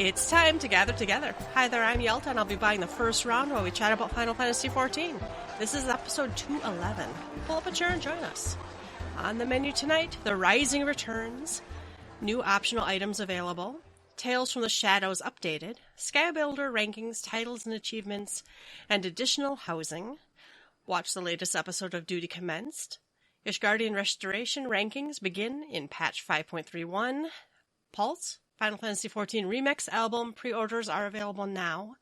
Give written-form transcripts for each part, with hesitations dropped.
It's time to gather together. Hi there, I'm Yelta, and I'll be buying the first round while we chat about Final Fantasy XIV. This is episode 211. Pull up a chair and join us. On the menu tonight, The Rising returns, new optional items available, Tales from the Shadows updated, Skybuilder rankings, titles and achievements, and additional housing. Watch the latest episode of Duty Commenced. Ishgardian Restoration rankings begin in patch 5.31. Pulse, Final Fantasy XIV Remix album pre-orders are available now.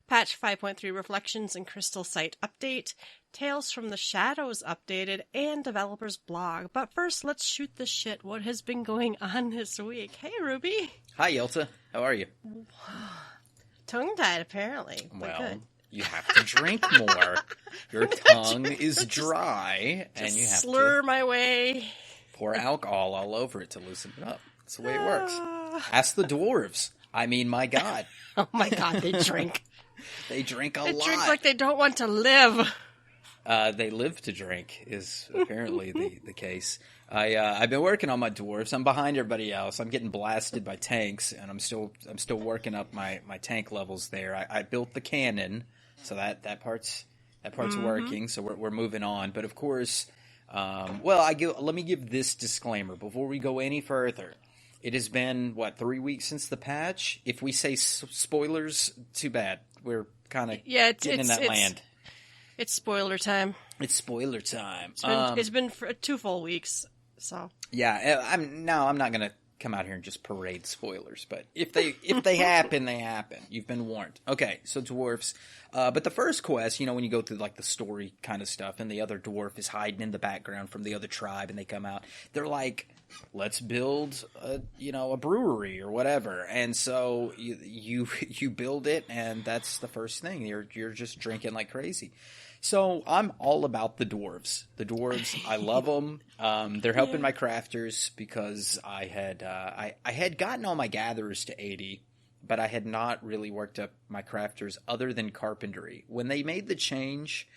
Patch 5.3 Reflections and Crystal Site update, Tales from the Shadows updated, and developers blog. But first, let's shoot the shit. What has been going on this week? Hey, Ruby. Hi, Yelta. How are you? Tongue-tied, apparently. But well, good. You have to drink more. Your tongue is dry, and you have slur to my way. pour alcohol all over it to loosen it up. That's the way it works. Ask the dwarves. I mean, my God. Oh my God, they drink. They drink a lot. They drink like they don't want to live. They live to drink is apparently the case. I've been working on my dwarves. I'm behind everybody else. I'm getting blasted by tanks, and I'm still working up my tank levels there. I built the cannon, so that part's working. So we're moving on. But of course, let me give this disclaimer before we go any further. It has been 3 weeks since the patch. If we say spoilers, too bad. We're kind of getting in that land. It's spoiler time. It's spoiler time. It's been for 2 full weeks, so. Yeah, I'm not going to come out here and just parade spoilers, but if they happen, they happen. You've been warned. Okay, so dwarfs. But the first quest, when you go through the story kind of stuff, and the other dwarf is hiding in the background from the other tribe, and they come out, they're like, let's build a brewery or whatever. And so you build it, and that's the first thing. You're just drinking like crazy. So I'm all about the dwarves. The dwarves, I love them. They're helping my crafters because I had gotten all my gatherers to 80, but I had not really worked up my crafters other than carpentry. When they made the change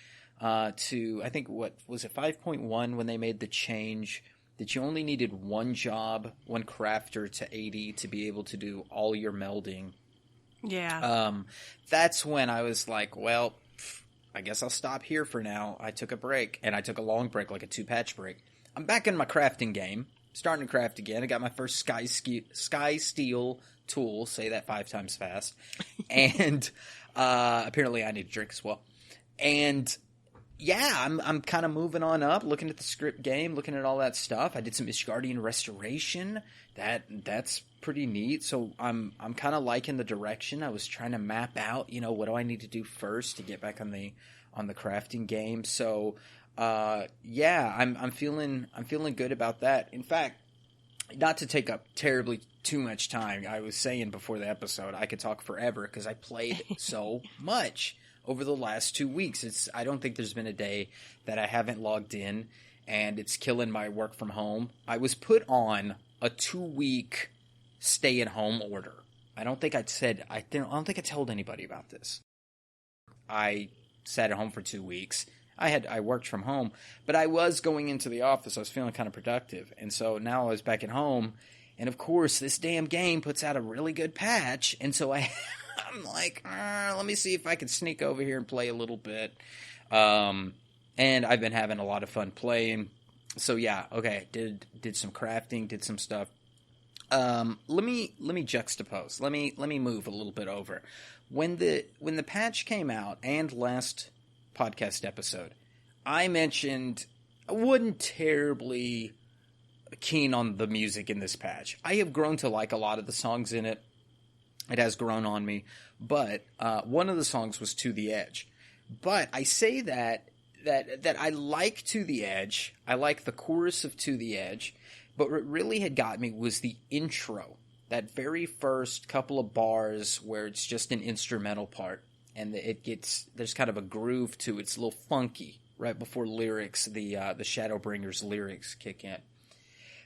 to, I think, what was it, 5.1, when they made the change that you only needed one crafter to 80 to be able to do all your melding. Yeah. That's when I was like, well, I guess I'll stop here for now. I took a break, and I took a long break, like a 2-patch break. I'm back in my crafting game, starting to craft again. I got my first Sky Steel tool, say that 5 times fast, and apparently I need to drink as well. And yeah, I'm kind of moving on up, looking at the script game, looking at all that stuff. I did some Ishgardian Restoration. That's pretty neat. So I'm kind of liking the direction. I was trying to map out, what do I need to do first to get back on the crafting game. So I'm feeling good about that. In fact, not to take up terribly too much time, I was saying before the episode I could talk forever because I played so much over the last 2 weeks. I don't think there's been a day that I haven't logged in, and it's killing my work from home. I was put on a 2-week stay-at-home order. I don't think I told anybody about this. I sat at home for 2 weeks. I worked from home, but I was going into the office. I was feeling kind of productive, and so now I was back at home, and of course this damn game puts out a really good patch, and so I'm like, let me see if I can sneak over here and play a little bit. And I've been having a lot of fun playing. So yeah, okay, did some crafting, did some stuff. Let me juxtapose. Let me move a little bit over. When the patch came out and last podcast episode, I mentioned I wasn't terribly keen on the music in this patch. I have grown to like a lot of the songs in it. It has grown on me, but one of the songs was To the Edge. But I say that I like To the Edge. I like the chorus of To the Edge. But what really had got me was the intro. That very first couple of bars where it's just an instrumental part. And there's kind of a groove to it. It's a little funky right before lyrics, the Shadowbringers lyrics kick in.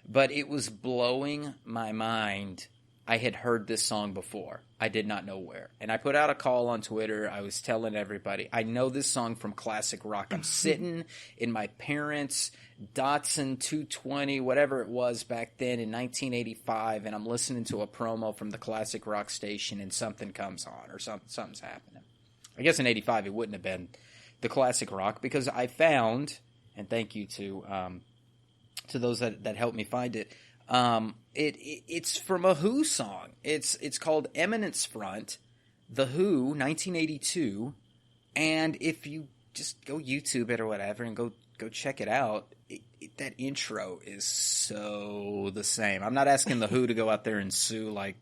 But it was blowing my mind I had heard this song before. I did not know where. And I put out a call on Twitter. I was telling everybody, I know this song from classic rock. I'm sitting in my parents' Datsun 220, whatever it was back then in 1985, and I'm listening to a promo from the classic rock station, and something comes on, or something's happening. I guess in 85 it wouldn't have been the classic rock, because I found, and thank you to those that helped me find it, it's from a Who song. It's called Eminence Front, The Who, 1982, and if you just go YouTube it or whatever and go check it out, that intro is so the same. I'm not asking the Who to go out there and sue like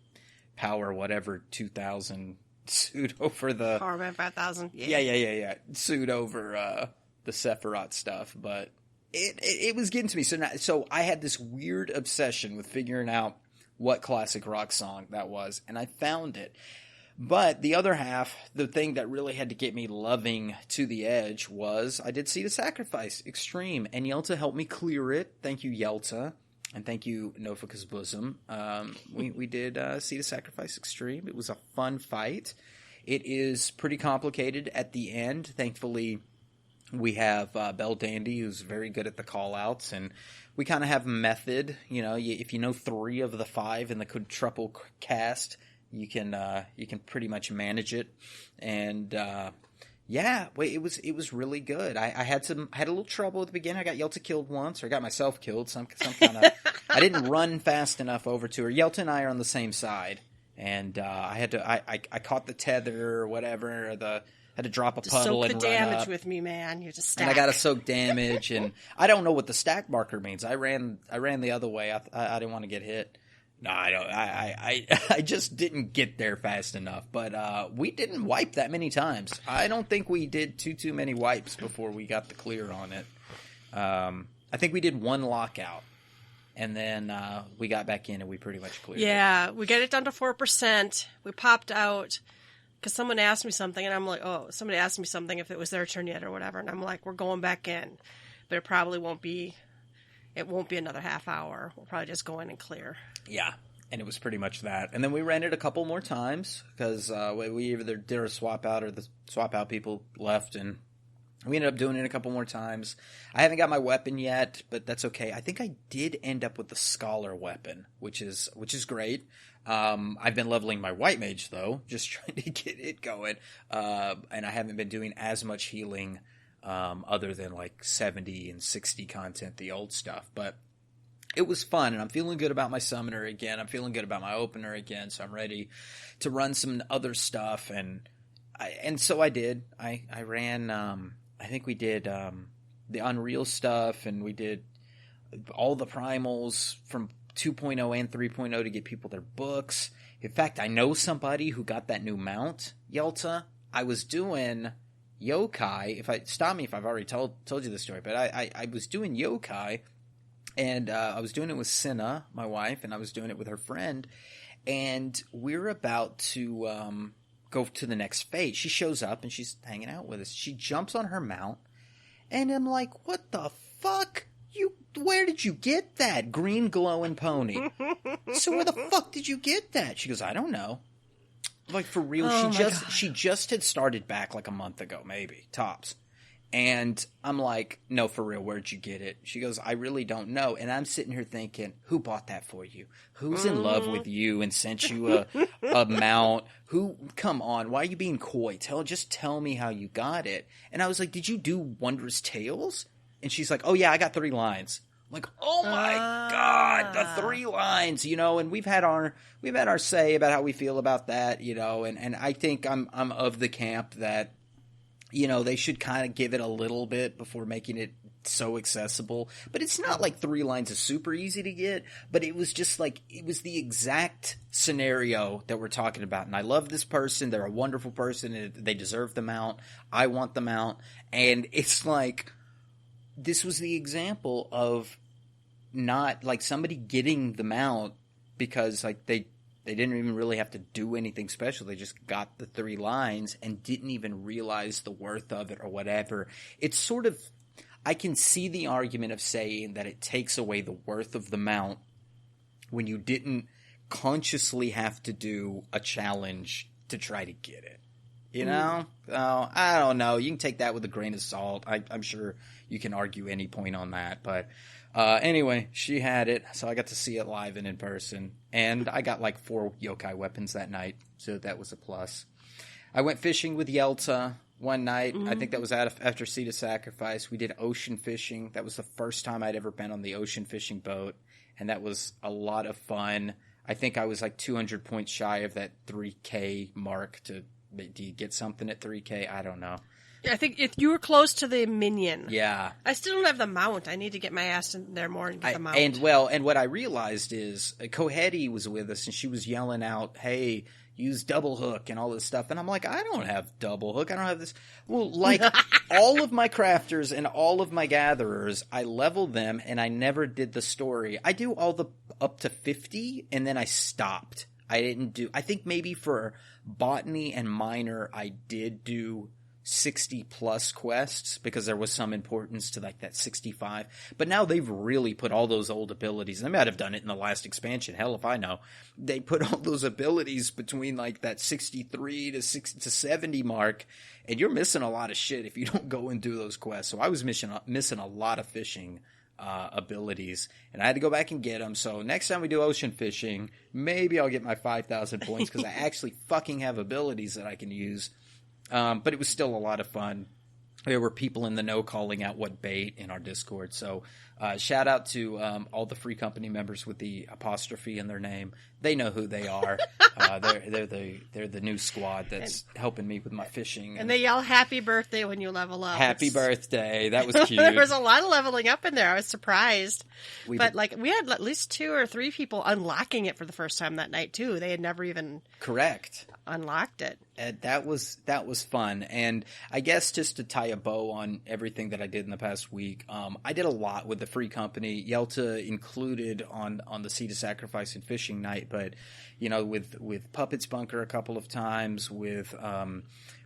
Power whatever 2000 sued over the Power Man 5000. Yeah. Sued over the Sephiroth stuff, but it was getting to me. So I had this weird obsession with figuring out what classic rock song that was, and I found it. But the other half, the thing that really had to get me loving To the Edge, was I did See the Sacrifice Extreme, and Yelta helped me clear it. Thank you, Yelta, and thank you, Nofika's Bosom. We did See the Sacrifice Extreme. It was a fun fight. It is pretty complicated at the end. Thankfully, we have Belle Dandy, who's very good at the call-outs, and we kind of have a method. You know, if you know 3 of the 5 in the quadruple cast, you can pretty much manage it. And it was really good. I had a little trouble at the beginning. I got Yelta killed once, or I got myself killed. Some kind of I didn't run fast enough over to her. Yelta and I are on the same side, and I caught the tether or whatever, or had to drop a puddle and run up. Soak the damage with me, man. You just stack. And I got to soak damage, and I don't know what the stack marker means. I ran the other way. I didn't want to get hit. No, I don't. I just didn't get there fast enough. But we didn't wipe that many times. I don't think we did too many wipes before we got the clear on it. I think we did 1 lockout, and then we got back in and we pretty much cleared it. Yeah, we got it down to 4%. We popped out because someone asked me something, and I'm like, oh, somebody asked me something if it was their turn yet or whatever, and I'm like, we're going back in, but it probably won't be. It won't be another half hour. We'll probably just go in and clear. Yeah, and it was pretty much that. And then we ran it a couple more times because we either did a swap out or the swap out people left, and we ended up doing it a couple more times. I haven't got my weapon yet, but that's okay. I think I did end up with the Scholar weapon, which is great. I've been leveling my White Mage, though, just trying to get it going. And I haven't been doing as much healing other than like 70 and 60 content, the old stuff. But it was fun, and I'm feeling good about my Summoner again. I'm feeling good about my Opener again, so I'm ready to run some other stuff. And so I did. I ran, I think we did the Unreal stuff, and we did all the primals from 2.0 and 3.0 to get people their books. In fact, I know somebody who got that new mount, Yelta. I was doing Yokai. Stop me if I've already told you this story, but I was doing Yokai, and I was doing it with Cinna, my wife, and I was doing it with her friend, and we're about to go to the next phase. She shows up, and she's hanging out with us. She jumps on her mount, and I'm like, what the fuck? Where did you get that green glowing pony? So where the fuck did you get that? She goes, I don't know. Like, for real, she just had started back like a month ago, maybe, tops. And I'm like, no, for real, where'd you get it? She goes, I really don't know. And I'm sitting here thinking, who bought that for you? Who's in love with you and sent you a mount? Come on, why are you being coy? Just tell me how you got it. And I was like, did you do Wondrous Tales? And she's like, oh yeah, I got 3 lines. I'm like, oh my God, the 3 lines, and we've had our say about how we feel about that, and I think I'm of the camp that, they should kind of give it a little bit before making it so accessible. But it's not like 3 lines is super easy to get, but it was just like, it was the exact scenario that we're talking about. And I love this person. They're a wonderful person. And they deserve the mount. I want the mount. And it's like, this was the example of not like somebody getting the mount because like they didn't even really have to do anything special. They just got the 3 lines and didn't even realize the worth of it or whatever. It's sort of, I can see the argument of saying that it takes away the worth of the mount when you didn't consciously have to do a challenge to try to get it. You know? I don't know. You can take that with a grain of salt. I'm sure you can argue any point on that. But anyway, she had it, so I got to see it live and in person. And I got like 4 yokai weapons that night, so that was a plus. I went fishing with Yelta one night. I think that was after Seed of Sacrifice. We did ocean fishing. That was the first time I'd ever been on the ocean fishing boat, and that was a lot of fun. I think I was like 200 points shy of that 3K mark. Do you get something at 3K? I don't know. Yeah, I think if you were close to the minion. Yeah. I still don't have the mount. I need to get my ass in there more and get the mount. And what I realized is Kohedi was with us, and she was yelling out, hey, use double hook and all this stuff. And I'm like, I don't have double hook. I don't have this. Well, like all of my crafters and all of my gatherers, I leveled them and I never did the story. I do all the up to 50 and then I stopped. I think maybe for botany and minor, I did do 60 plus quests because there was some importance to like that 65. But now they've really put all those old abilities. They might have done it in the last expansion. Hell if I know. They put all those abilities between like that 63 to 70 mark, and you're missing a lot of shit if you don't go and do those quests. So I was missing a lot of fishing abilities, and I had to go back and get them. So next time we do ocean fishing, maybe I'll get my 5,000 points because I actually fucking have abilities that I can use. But it was still a lot of fun. There were people in the know calling out what bait in our Discord. So shout out to all the free company members with the apostrophe in their name. They know who they are. They're the new squad that's helping me with my fishing. And they yell happy birthday when you level up. Happy birthday. That was cute. There was a lot of leveling up in there. I was surprised. We had at least 2 or 3 people unlocking it for the first time that night too. They had never even unlocked it. And that was fun. And I guess just to tie a bow on everything that I did in the past week, I did a lot with the free company. Yelta included on the Seed of Sacrifice and fishing night, but you know, with Puppet's Bunker a couple of times, with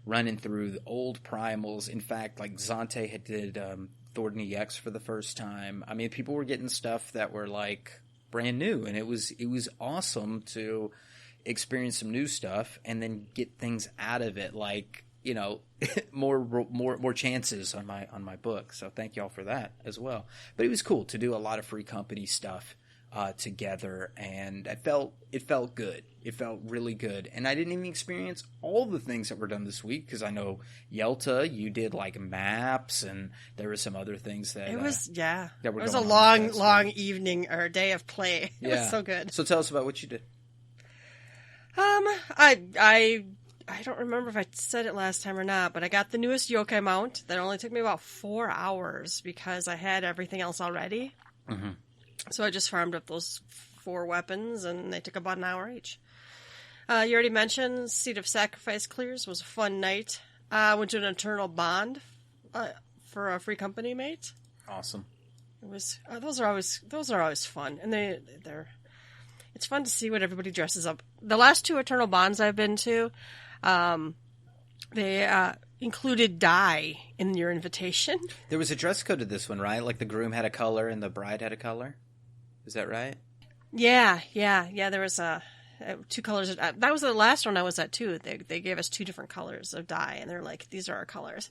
running through the old primals. In fact, like Zante had did Thornton EX for the first time. I mean, people were getting stuff that were like brand new, and it was awesome to experience some new stuff and then get things out of it, like, you know, more chances on my book. So thank y'all for that as well. But it was cool to do a lot of free company stuff together, and it felt good. It felt really good. And I didn't even experience all the things that were done this week because I know Yelta, you did like maps, and there were some other things that it was that were it was going a long evening or day of play. It was so good. So tell us about what you did. I don't remember if I said it last time or not, but I got the newest yokai mount that only took me about 4 hours because I had everything else already. Mm-hmm. So I just farmed up those 4 weapons, and they took about an hour each. You already mentioned Seed of Sacrifice clears was a fun night. Went to an Eternal Bond for a free company mate. Awesome. It was those are always fun, and they're. It's fun to see what everybody dresses up. The last 2 Eternal Bonds I've been to, they included dye in your invitation. There was a dress code to this one, right? Like the groom had a color and the bride had a color? Is that right? Yeah. There was 2 colors. That was the last one I was at, too. They gave us 2 different colors of dye, and they're like, these are our colors.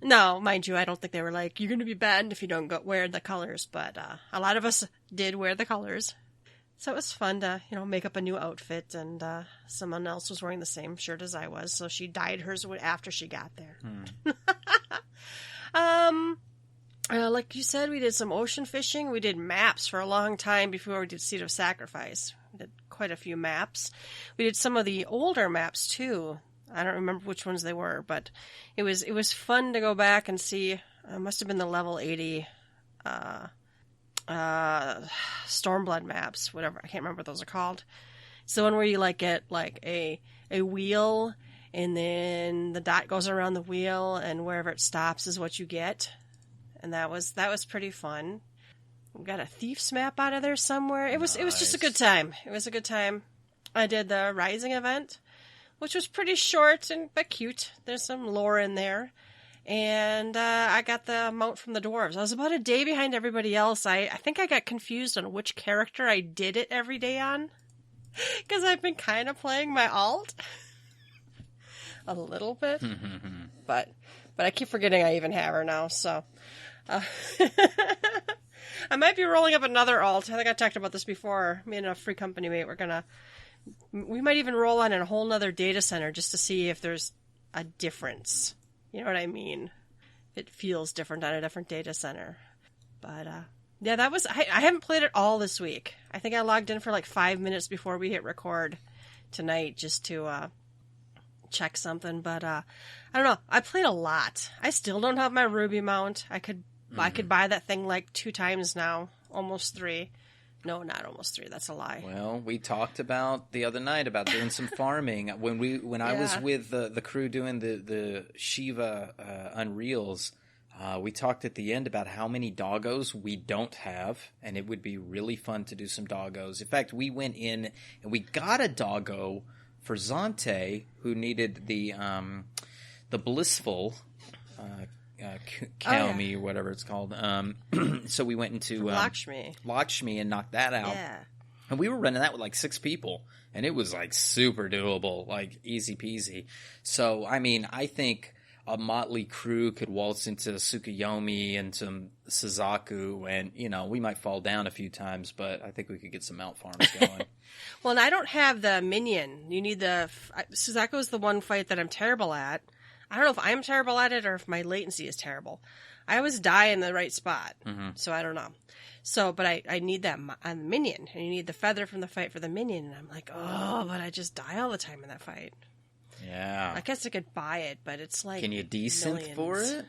No, mind you, I don't think they were like, you're going to be banned if you don't wear the colors, but a lot of us did wear the colors. So it was fun to, make up a new outfit, and someone else was wearing the same shirt as I was, so she dyed hers after she got there. Like you said, we did some ocean fishing. We did maps for a long time before we did Seed of Sacrifice. We did quite a few maps. We did some of the older maps, too. I don't remember which ones they were, but it was fun to go back and see. It must have been the level 80 Stormblood maps, whatever. I can't remember what those are called. It's the one where you get a wheel, and then the dot goes around the wheel, and wherever it stops is what you get. And that was pretty fun. We got a Thief's map out of there somewhere. It was just a good time. It was a good time. I did the Rising event, which was pretty short but cute. There's some lore in there. And I got the mount from the dwarves. I was about a day behind everybody else. I think I got confused on which character I did it every day on. Because I've been kind of playing my alt a little bit, but I keep forgetting I even have her now. So I might be rolling up another alt. I think I talked about this before. Me and a free company mate, we might even roll on in a whole nother data center just to see if there's a difference. You know what I mean? It feels different on a different data center. But yeah, that was. I haven't played it all this week. I think I logged in for like 5 minutes before we hit record tonight just to check something. But I don't know. I played a lot. I still don't have my Ruby mount. I could buy that thing like 2 times now, almost 3. No, not almost 3. That's a lie. Well, we talked about the other night about doing some farming when I was with the crew doing the Shiva Unreals. We talked at the end about how many doggos we don't have, and it would be really fun to do some doggos. In fact, we went in and we got a doggo for Zante, who needed the blissful Kaomi, or whatever it's called. So we went into Lakshmi and knocked that out. Yeah. And we were running that with like 6 people, and it was like super doable, like easy peasy. So, I mean, I think a motley crew could waltz into Tsukuyomi and some Suzaku, and, you know, we might fall down a few times, but I think we could get some mount farms going. Well, and I don't have the minion. You need Suzaku is the one fight that I'm terrible at. I don't know if I'm terrible at it or if my latency is terrible. I always die in the right spot, so I don't know. So, but I need that on the minion, and you need the feather from the fight for the minion, and I'm like, oh, but I just die all the time in that fight. Yeah. I guess I could buy it, but it's like Can you desynth for it?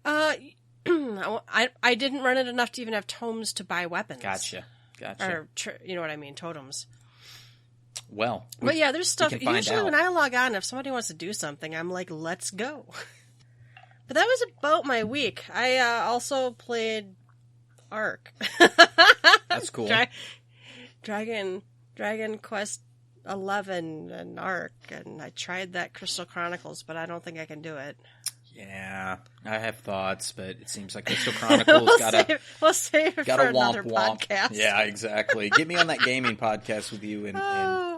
I didn't run it enough to even have tomes to buy weapons. Gotcha. Or, you know what I mean, totems. Well, but yeah, there's stuff. Usually out. when I log on, if somebody wants to do something, I'm like, let's go. But that was about my week. I also played Ark. That's cool. Dragon Quest 11 and Ark, and I tried that Crystal Chronicles, but I don't think I can do it. Yeah, I have thoughts, but it seems like Crystal Chronicles we'll save it for another podcast. Yeah, exactly. Get me on that gaming podcast with you and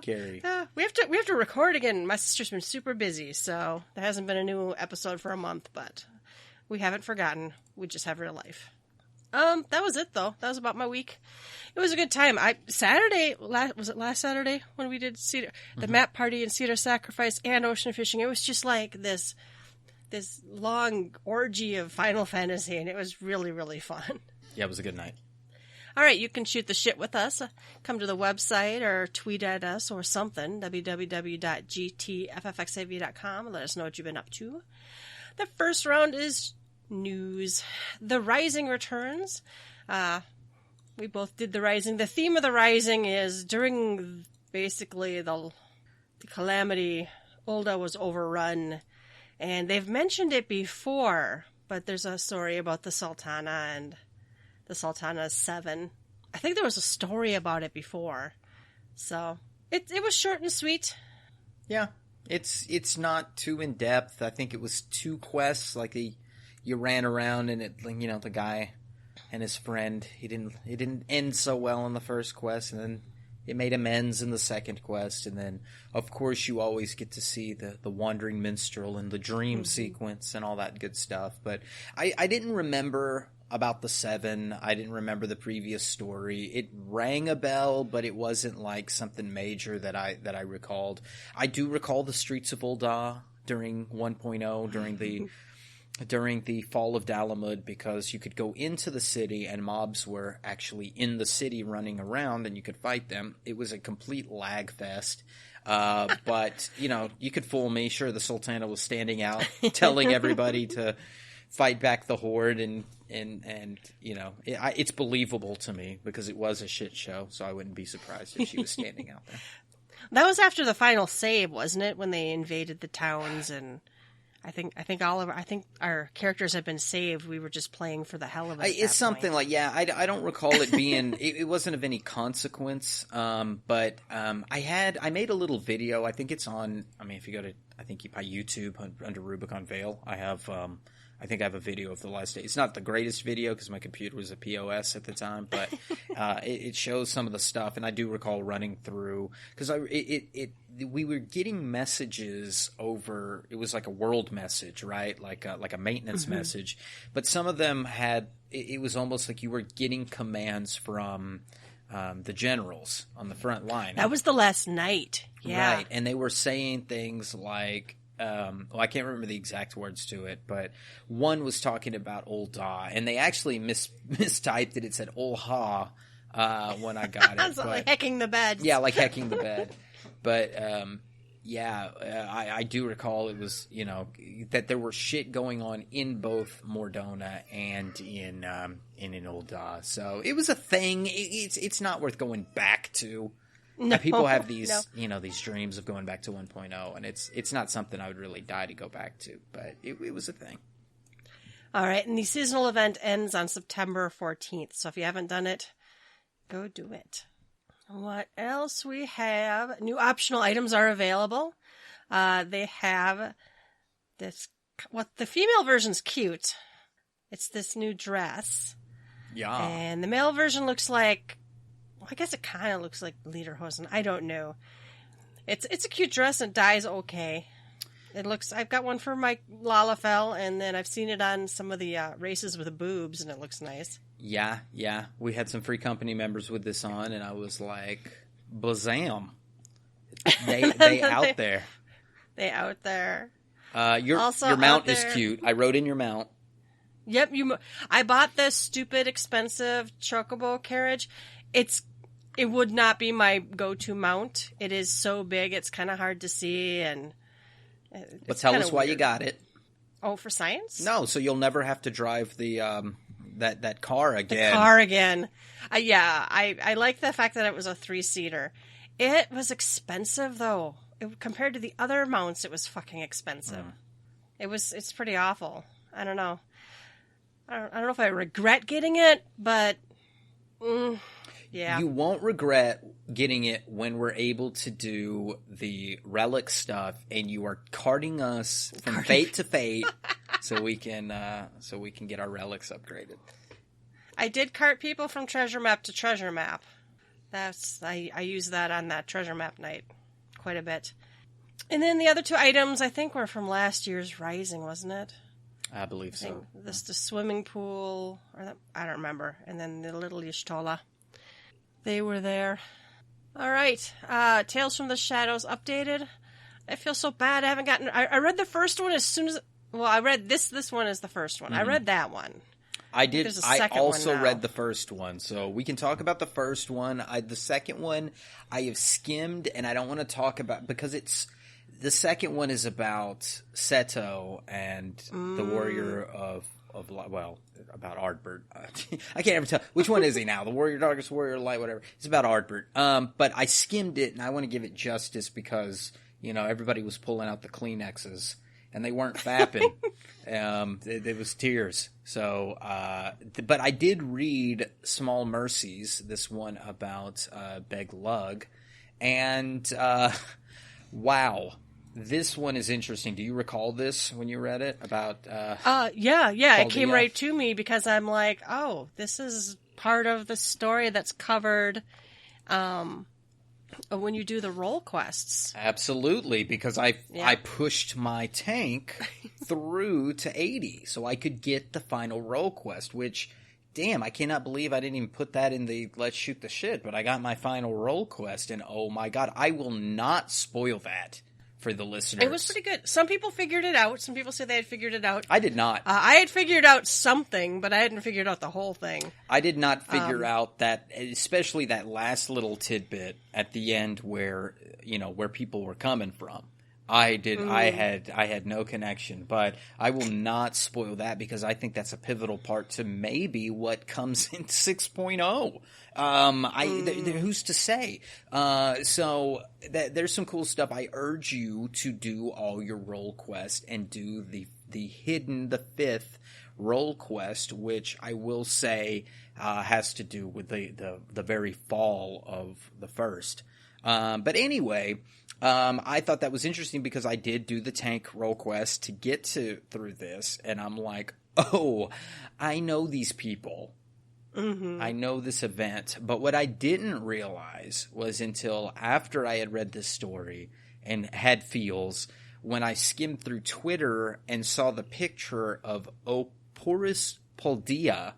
Gary. We have to record again. My sister's been super busy, so there hasn't been a new episode for a month, but we haven't forgotten. We just have real life. That was it though. That was about my week. It was a good time. Was it last Saturday when we did the map party and Cedar Sacrifice and ocean fishing? It was just like this long orgy of Final Fantasy, and it was really, really fun. Yeah, it was a good night. All right, you can shoot the shit with us. Come to the website or tweet at us or something, www.GTFFXIV.com. Let us know what you've been up to. The first round is news. The Rising returns. We both did the Rising. The theme of the Rising is during basically the calamity, Ul'dah was overrun. And they've mentioned it before, but there's a story about the Sultana and the Sultana's 7. I think there was a story about it before. So, it was short and sweet. Yeah. It's not too in-depth. I think it was 2 quests, like you ran around and the guy and his friend, it didn't end so well in the first quest, and then it made amends in the second quest, and then, of course, you always get to see the Wandering Minstrel and the dream sequence and all that good stuff. But I didn't remember about the 7. I didn't remember the previous story. It rang a bell, but it wasn't like something major that I recalled. I do recall the streets of Ul'dah during 1.0, during the fall of Dalamud, because you could go into the city and mobs were actually in the city running around and you could fight them. It was a complete lag fest. But, you could fool me. Sure, the Sultana was standing out telling everybody to fight back the horde, and it's believable to me because it was a shit show, so I wouldn't be surprised if she was standing out there. That was after the final save, wasn't it? When they invaded the towns, and I think our characters had been saved. We were just playing for the hell of it. It's something like, I don't recall it being, it wasn't of any consequence. But I made a little video. I think it's on, if you go to, by YouTube under Rubicon Vale, I have I think I have a video of the last day. It's not the greatest video because my computer was a POS at the time, but it shows some of the stuff, and I do recall running through because we were getting messages over. It was like a world message, right? Like a maintenance message, but some of them had. It was almost like you were getting commands from the generals on the front line. That was the last night, yeah. Right, and they were saying things like. I can't remember the exact words to it, but one was talking about Old Da, and they actually mistyped it. It said Ol Ha when I got it. So like hacking the bed. Yeah, like hacking the bed. But I do recall it was that there were shit going on in both Mordona and in Old Da. So it was a thing. It's not worth going back to. No, people have these, these dreams of going back to 1.0, and it's not something I would really die to go back to, but it was a thing. All right, and the seasonal event ends on September 14th, so if you haven't done it, go do it. What else we have? New optional items are available. They have this, the female version's cute. It's this new dress. Yeah. And the male version looks like, I guess it kind of looks like lederhosen. I don't know. It's a cute dress and dyes okay. I've got one for my Lalafell, and then I've seen it on some of the races with the boobs, and it looks nice. Yeah. We had some free company members with this on, and I was like, bazam. They out there. They out there. Your mount is cute. I rode in your mount. Yep. I bought this stupid expensive chocobo carriage. It would not be my go-to mount. It is so big, it's kind of hard to see, and but tell us why you got it. Oh, for science? No, so you'll never have to drive the that car again. The car again. I like the fact that it was a 3-seater. It was expensive though. Compared to the other mounts, it was fucking expensive. It's pretty awful. I don't know. I don't know if I regret getting it, but. Yeah. You won't regret getting it when we're able to do the relic stuff, and you are carting us from fate to fate, so we can get our relics upgraded. I did cart people from treasure map to treasure map. I used that on that treasure map night quite a bit. And then the other 2 items I think were from last year's Rising, wasn't it? I believe so. The swimming pool, I don't remember, and then the little Y'shtola. They were there. All right. Tales from the Shadows updated. I feel so bad. I haven't gotten. I read the first one as soon as. Well, I read this. This one is the first one. I read that one. I did. I also read the first one, so we can talk about the first one. The second one, I have skimmed, and I don't want to talk about because it's. The second one is about Seto and the warrior of about Ardbert. I can't ever tell. Which one is he now? The warrior, darkest warrior, light, whatever. It's about Ardbert. But I skimmed it, and I want to give it justice because, everybody was pulling out the Kleenexes, and they weren't fapping. It was tears. So, but I did read Small Mercies, this one about Beg Lug, and wow. This one is interesting. Do you recall this when you read it about? Yeah. It came right to me because I'm like, oh, this is part of the story that's covered when you do the role quests. Absolutely, because I pushed my tank through to 80, so I could get the final role quest. Which, damn, I cannot believe I didn't even put that in the let's shoot the shit. But I got my final role quest, and oh my god, I will not spoil that. For the listeners. It was pretty good. Some people figured it out. Some people said they had figured it out. I did not. I had figured out something, but I hadn't figured out the whole thing. I did not figure out that, especially that last little tidbit at the end where, where people were coming from. I had no connection, but I will not spoil that because I think that's a pivotal part to maybe what comes in 6.0. Who's to say? So there's some cool stuff. I urge you to do all your role quests and do the fifth role quest, which I will say has to do with the very fall of the first. But anyway, I thought that was interesting because I did do the tank role quest to get through this, and I'm like, oh, I know these people. Mm-hmm. I know this event. But what I didn't realize was until after I had read this story and had feels, when I skimmed through Twitter and saw the picture of Oporis Poldia.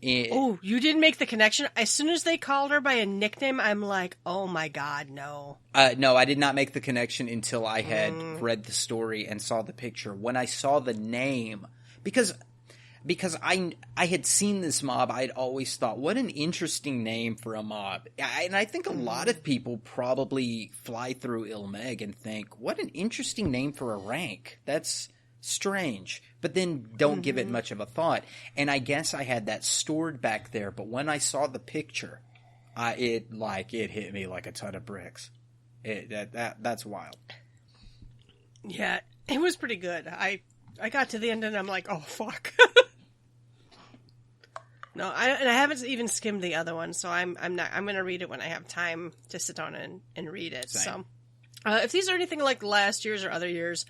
Oh, you didn't make the connection? As soon as they called her by a nickname, I'm like, oh my god, no. No, I did not make the connection until I had read the story and saw the picture. When I saw the name, because I had seen this mob, I'd always thought, what an interesting name for a mob. And I think a lot of people probably fly through Ilmeg and think, what an interesting name for a rank. That's strange. But then don't give it much of a thought. And I guess I had that stored back there, but when I saw the picture, it hit me like a ton of bricks. That's wild. Yeah, it was pretty good. I got to the end and I'm like, oh fuck. No, I haven't even skimmed the other one, so I'm going to read it when I have time to sit down and read it. Same. So, if these are anything like last year's or other years,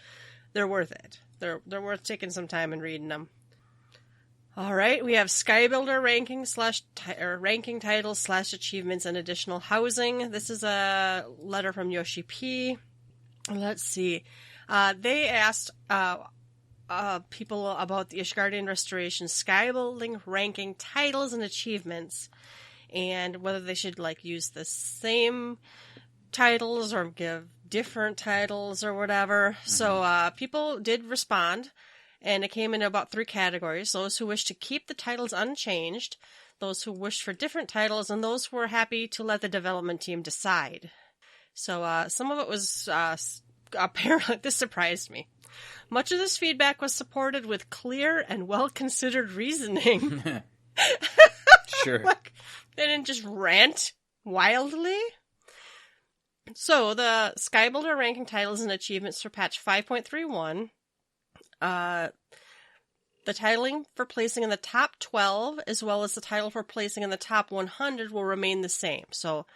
they're worth it. They're worth taking some time and reading them. All right, we have Skybuilder ranking titles / achievements and additional housing. This is a letter from Yoshi P. Let's see. They asked people about the Ishgardian Restoration Skybuilding ranking titles and achievements, and whether they should use the same titles or give different titles or whatever. Mm-hmm. So people did respond, and it came in about 3 categories: those who wish to keep the titles unchanged, those who wished for different titles, and those who were happy to let the development team decide. So some of it was apparently, this surprised me. Much of this feedback was supported with clear and well-considered reasoning. Sure. They didn't just rant wildly. So, the Skybuilder ranking titles and achievements for patch 5.31. The titling for placing in the top 12, as well as the title for placing in the top 100, will remain the same. So,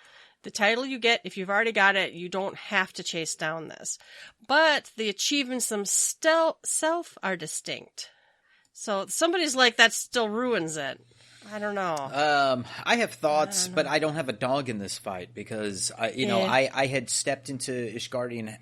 the title you get, if you've already got it, you don't have to chase down this. But the achievements themselves are distinct. So somebody's like, that still ruins it. I don't know. I have thoughts, but I don't have a dog in this fight because, I had stepped into Ishgardian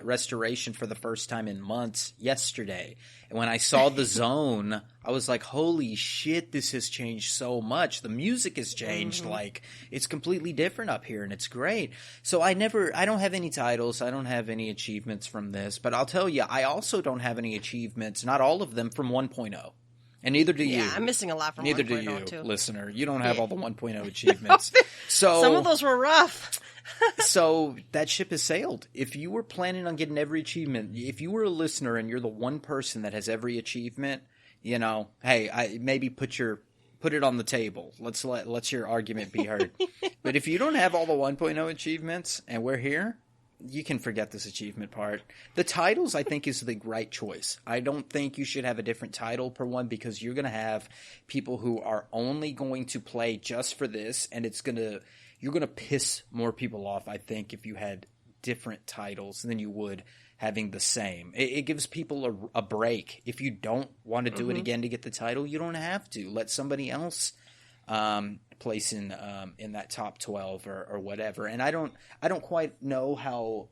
Restoration for the first time in months yesterday. And when I saw the zone, I was like, holy shit, this has changed so much. The music has changed. Mm-hmm. It's completely different up here, and it's great. So I don't have any titles. I don't have any achievements from this. But I'll tell you, I also don't have any achievements, not all of them, from 1.0. And neither do you. Yeah, I'm missing a lot from 1.0, Neither do you, too. Listener. You don't have all the 1.0 achievements. So some of those were rough. So that ship has sailed. If you were planning on getting every achievement, if you were a listener and you're the one person that has every achievement, hey, maybe put it on the table. Let's your argument be heard. But if you don't have all the 1.0 achievements and we're here, you can forget this achievement part. The titles, I think, is the right choice. I don't think you should have a different title per one because you're going to have people who are only going to play just for this, and you're going to piss more people off, I think, if you had different titles than you would having the same. It gives people a break. If you don't want to do it again to get the title, you don't have to. Let somebody else place in that top 12 or whatever. And I don't quite know how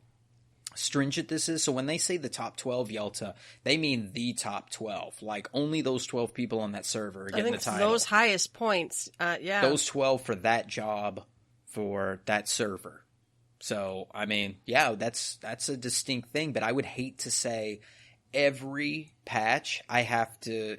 stringent this is. So when they say the top 12 Yelta, they mean the top 12. Like only those 12 people on that server are getting the title. Those highest points, yeah. Those 12 for that job for that server. So, I mean, yeah, that's a distinct thing, but I would hate to say every patch I have to,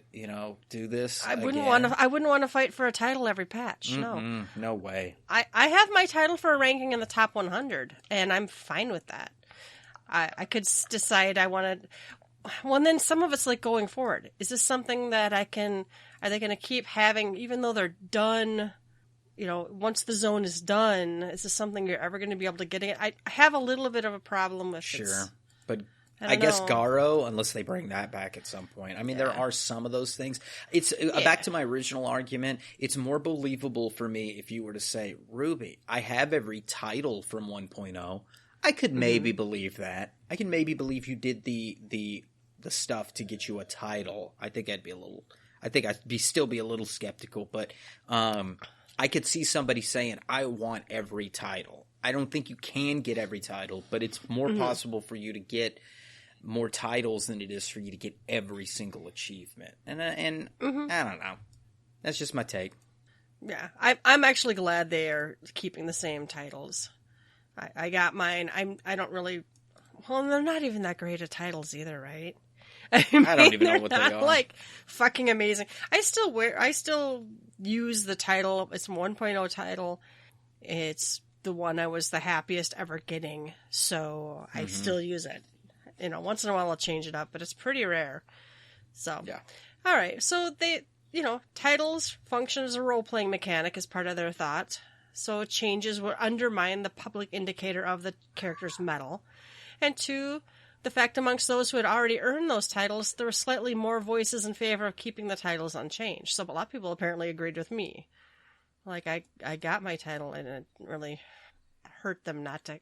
do this. I wouldn't want to fight for a title every patch. No. No way. I have my title for a ranking in the top 100, and I'm fine with that. I could decide I want to. Well, and then some of it's like going forward. Is this something that are they going to keep having, even though they're done? Once the zone is done, is this something you're ever going to be able to get in? I have a little bit of a problem with. Sure, but I guess Garo, unless they bring that back at some point. I mean, there are some of those things. It's back to my original argument. It's more believable for me if you were to say, Ruby, I have every title from 1.0. I could maybe believe that. I can maybe believe you did the stuff to get you a title. I think I'd still be a little skeptical, but I could see somebody saying, I want every title. I don't think you can get every title, but it's more possible for you to get more titles than it is for you to get every single achievement. And I don't know. That's just my take. Yeah, I'm actually glad they are keeping the same titles. I got mine. I don't really. Well, they're not even that great of titles either, right? I don't even know what they are. Like fucking amazing. I still use the title. It's a 1.0 title. It's the one I was the happiest ever getting, so I still use it. Once in a while I'll change it up, but it's pretty rare. So, yeah. All right. So they, titles function as a role-playing mechanic as part of their thought. So changes would undermine the public indicator of the character's mettle. And 2, the fact amongst those who had already earned those titles, there were slightly more voices in favor of keeping the titles unchanged. So a lot of people apparently agreed with me. Like, I got my title, and it really hurt them not to,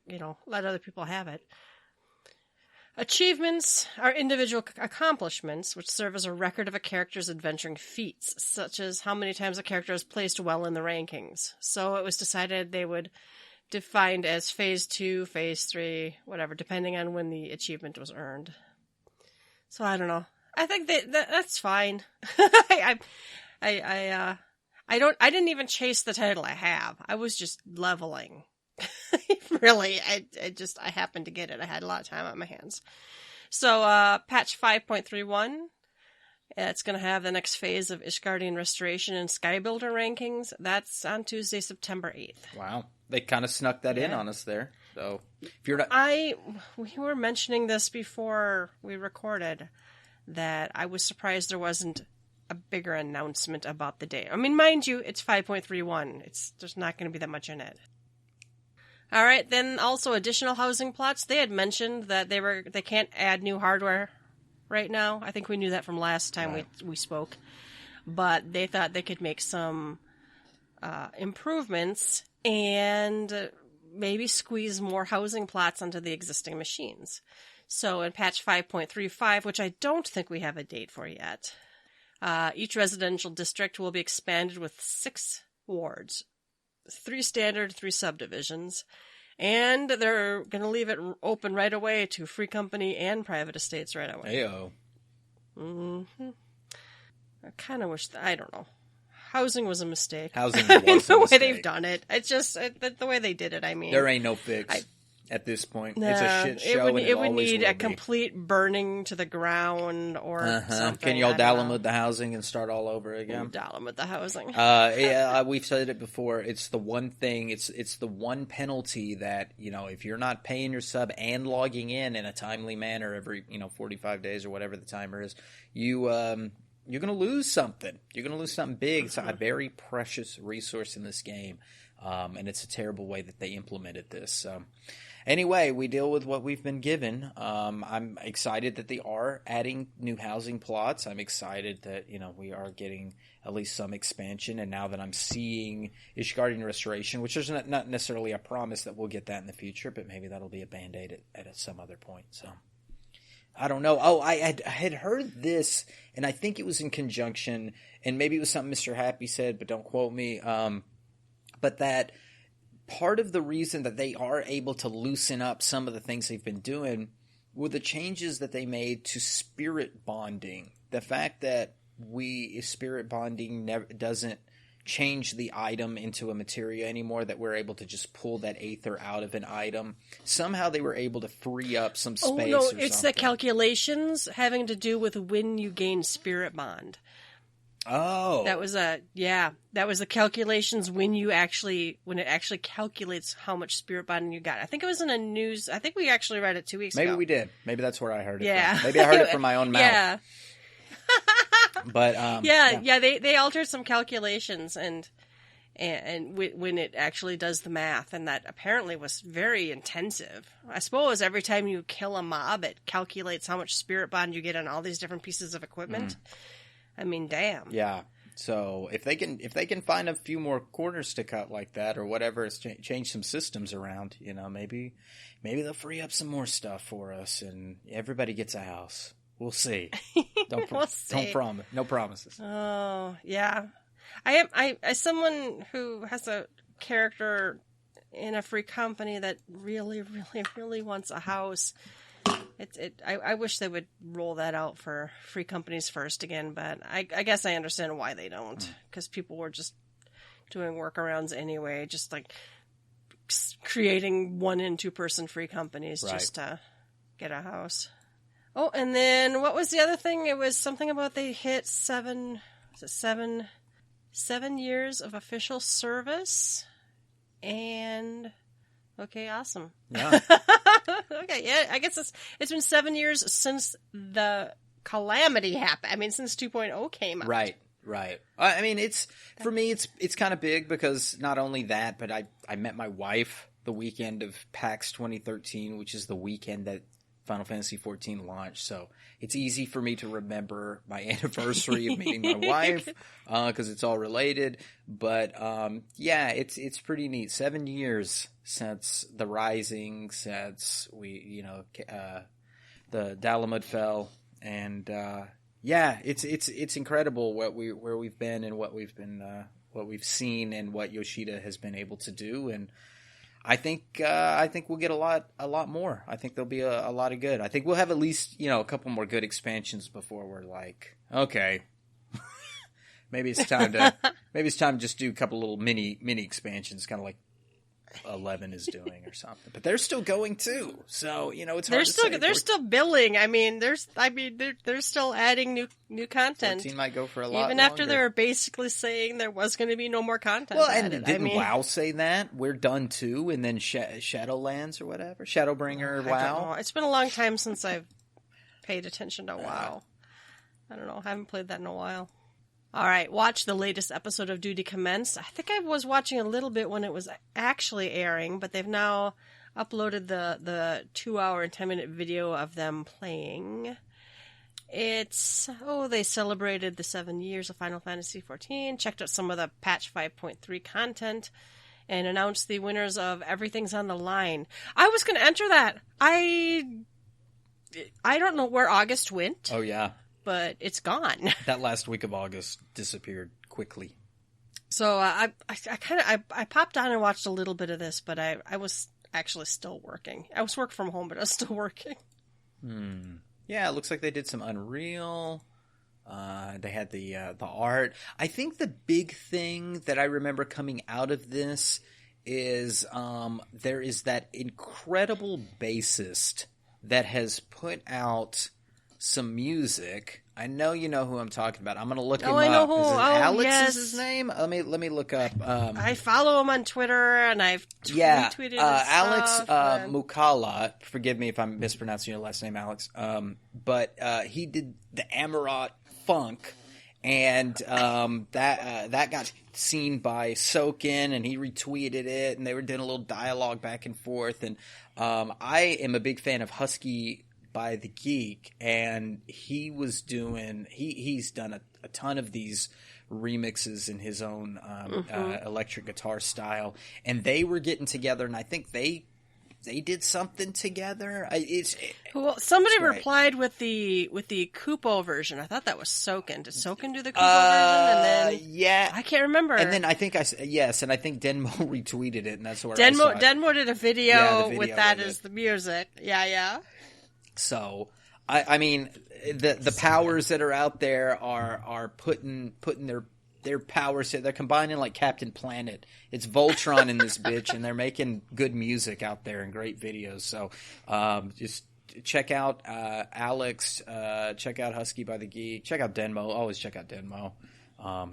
let other people have it. Achievements are individual accomplishments, which serve as a record of a character's adventuring feats, such as how many times a character is placed well in the rankings. So it was decided they would defined as Phase 2, Phase 3, whatever, depending on when the achievement was earned. So I don't know. I think that's fine. I didn't even chase the title I have. I was just leveling. Really, I happened to get it. I had a lot of time on my hands. So, patch 5.31, it's going to have the next phase of Ishgardian Restoration and Skybuilder rankings. That's on Tuesday, September 8th. Wow. They kind of snuck that in on us there. So, if you're not... We were mentioning this before we recorded, that I was surprised there wasn't a bigger announcement about the date. I mean, mind you, it's 5.31. There's not going to be that much in it. All right, then also additional housing plots. They had mentioned that they can't add new hardware right now. I think we knew that from last time we spoke. But they thought they could make some improvements and maybe squeeze more housing plots onto the existing machines. So in patch 5.35, which I don't think we have a date for yet, each residential district will be expanded with 6 wards. 3 standard, 3 subdivisions, and they're going to leave it open right away to free company and private estates right away. Ayo. I kind of wish I don't know. Housing was a mistake. Housing was a mistake. The way they've done it. It's just the way they did it, I mean. There ain't no fix. At this point, it's a shit show. It would need a complete burning to the ground or something. Can y'all download the housing and start all over again? Download the housing. We've said it before. It's the one thing. It's the one penalty that if you're not paying your sub and logging in a timely manner every 45 days or whatever the timer is, you're going to lose something. You're going to lose something big. It's a very precious resource in this game, and it's a terrible way that they implemented this. So. Anyway, we deal with what we've been given. I'm excited that they are adding new housing plots. I'm excited that, we are getting at least some expansion. And now that I'm seeing Ishgardian Restoration, which is not necessarily a promise that we'll get that in the future, but maybe that'll be a Band-Aid at some other point. So, I don't know. Oh, I had heard this, and I think it was in conjunction, and maybe it was something Mr. Happy said, but don't quote me, but that... part of the reason that they are able to loosen up some of the things they've been doing were the changes that they made to spirit bonding. The fact that spirit bonding doesn't change the item into a materia anymore, that we're able to just pull that aether out of an item. Somehow they were able to free up some space. Oh, no, it's the calculations having to do with when you gain spirit bond. Oh, that was the calculations when it actually calculates how much spirit bonding you got. I think it was in a news. I think we actually read it 2 weeks ago. Maybe we did. Maybe that's where I heard it. Yeah, from. Maybe I heard it from my own mouth. Yeah, but they altered some calculations, and and when it actually does the math, and that apparently was very intensive. I suppose every time you kill a mob, it calculates how much spirit bond you get on all these different pieces of equipment. I mean, damn. Yeah. So if they can find a few more corners to cut like that or whatever, it's change some systems around, maybe they'll free up some more stuff for us and everybody gets a house. We'll see. Don't promise. No promises. Oh, yeah. I as someone who has a character in a free company that really, really, really wants a house, I wish they would roll that out for free companies first again, but I guess I understand why they don't, because people were just doing workarounds anyway, just like creating 1 and 2 person free companies just to get a house. Oh, and then what was the other thing? It was something about they hit 7 years of official service, and okay, awesome. Yeah. Okay, yeah, I guess it's been 7 years since the calamity happened. I mean, since 2.0 came out. Right. I mean, for me, it's kind of big because not only that, but I met my wife the weekend of PAX 2013, which is the weekend that Final Fantasy XIV launched, so it's easy for me to remember my anniversary of meeting my wife because it's all related. But yeah, it's pretty neat. 7 years since the Rising, since we the Dalamud fell, and yeah, it's incredible where we've been and what we've seen and what Yoshida has been able to do. And I think we'll get a lot more. I think there'll be a lot of good. I think we'll have at least, a couple more good expansions before we're like, okay, maybe it's time to just do a couple little mini expansions, kind of like 11 is doing or something. But they're still going too. So, it's hard to say. They're still billing. I mean, they're still adding new content. 14 might go for a lot even longer. After they were basically saying there was going to be no more content. Well, and didn't WoW say that? We're done too, and then Shadowlands or whatever? Shadowbringer, WoW? I don't know. It's been a long time since I've paid attention to WoW. I don't know. I haven't played that in a while. All right, watch the latest episode of Duty Commenced. I think I was watching a little bit when it was actually airing, but they've now uploaded the 2-hour and 10-minute video of them playing. They celebrated the 7 years of Final Fantasy XIV, checked out some of the patch 5.3 content, and announced the winners of Everything's on the Line. I was going to enter that. I don't know where August went. Oh, yeah. But it's gone. That last week of August disappeared quickly. So I popped on and watched a little bit of this, but I was actually still working. I was working from home, but I was still working. Yeah, it looks like they did some Unreal. They had the art. I think the big thing that I remember coming out of this is there is that incredible bassist that has put out some music. I know you know who I'm talking about. I'm going to look him up. I know who. Alex yes. is his name? Let me look up. I follow him on Twitter, and I've retweeted his Alex stuff. Mukala. Forgive me if I'm mispronouncing your last name, Alex. But he did the Amarat Funk, and that got seen by Soken, and he retweeted it, and they were doing a little dialogue back and forth. And I am a big fan of Husky by the Geek, and he's done a ton of these remixes in his own electric guitar style, and they were getting together, and I think they did something together. Somebody replied with the Kupo version. I thought that was Soken. Did Soken do the Kupo version? And then yeah, I can't remember. And then I think and I think Denmo retweeted it, and that's where Denmo did a video with that as the music. Yeah. So, I mean, the powers that are out there are putting their powers. They're combining like Captain Planet. It's Voltron in this bitch, and they're making good music out there and great videos. So, just check out Alex. Check out Husky by the Geek. Check out Denmo. Always check out Denmo.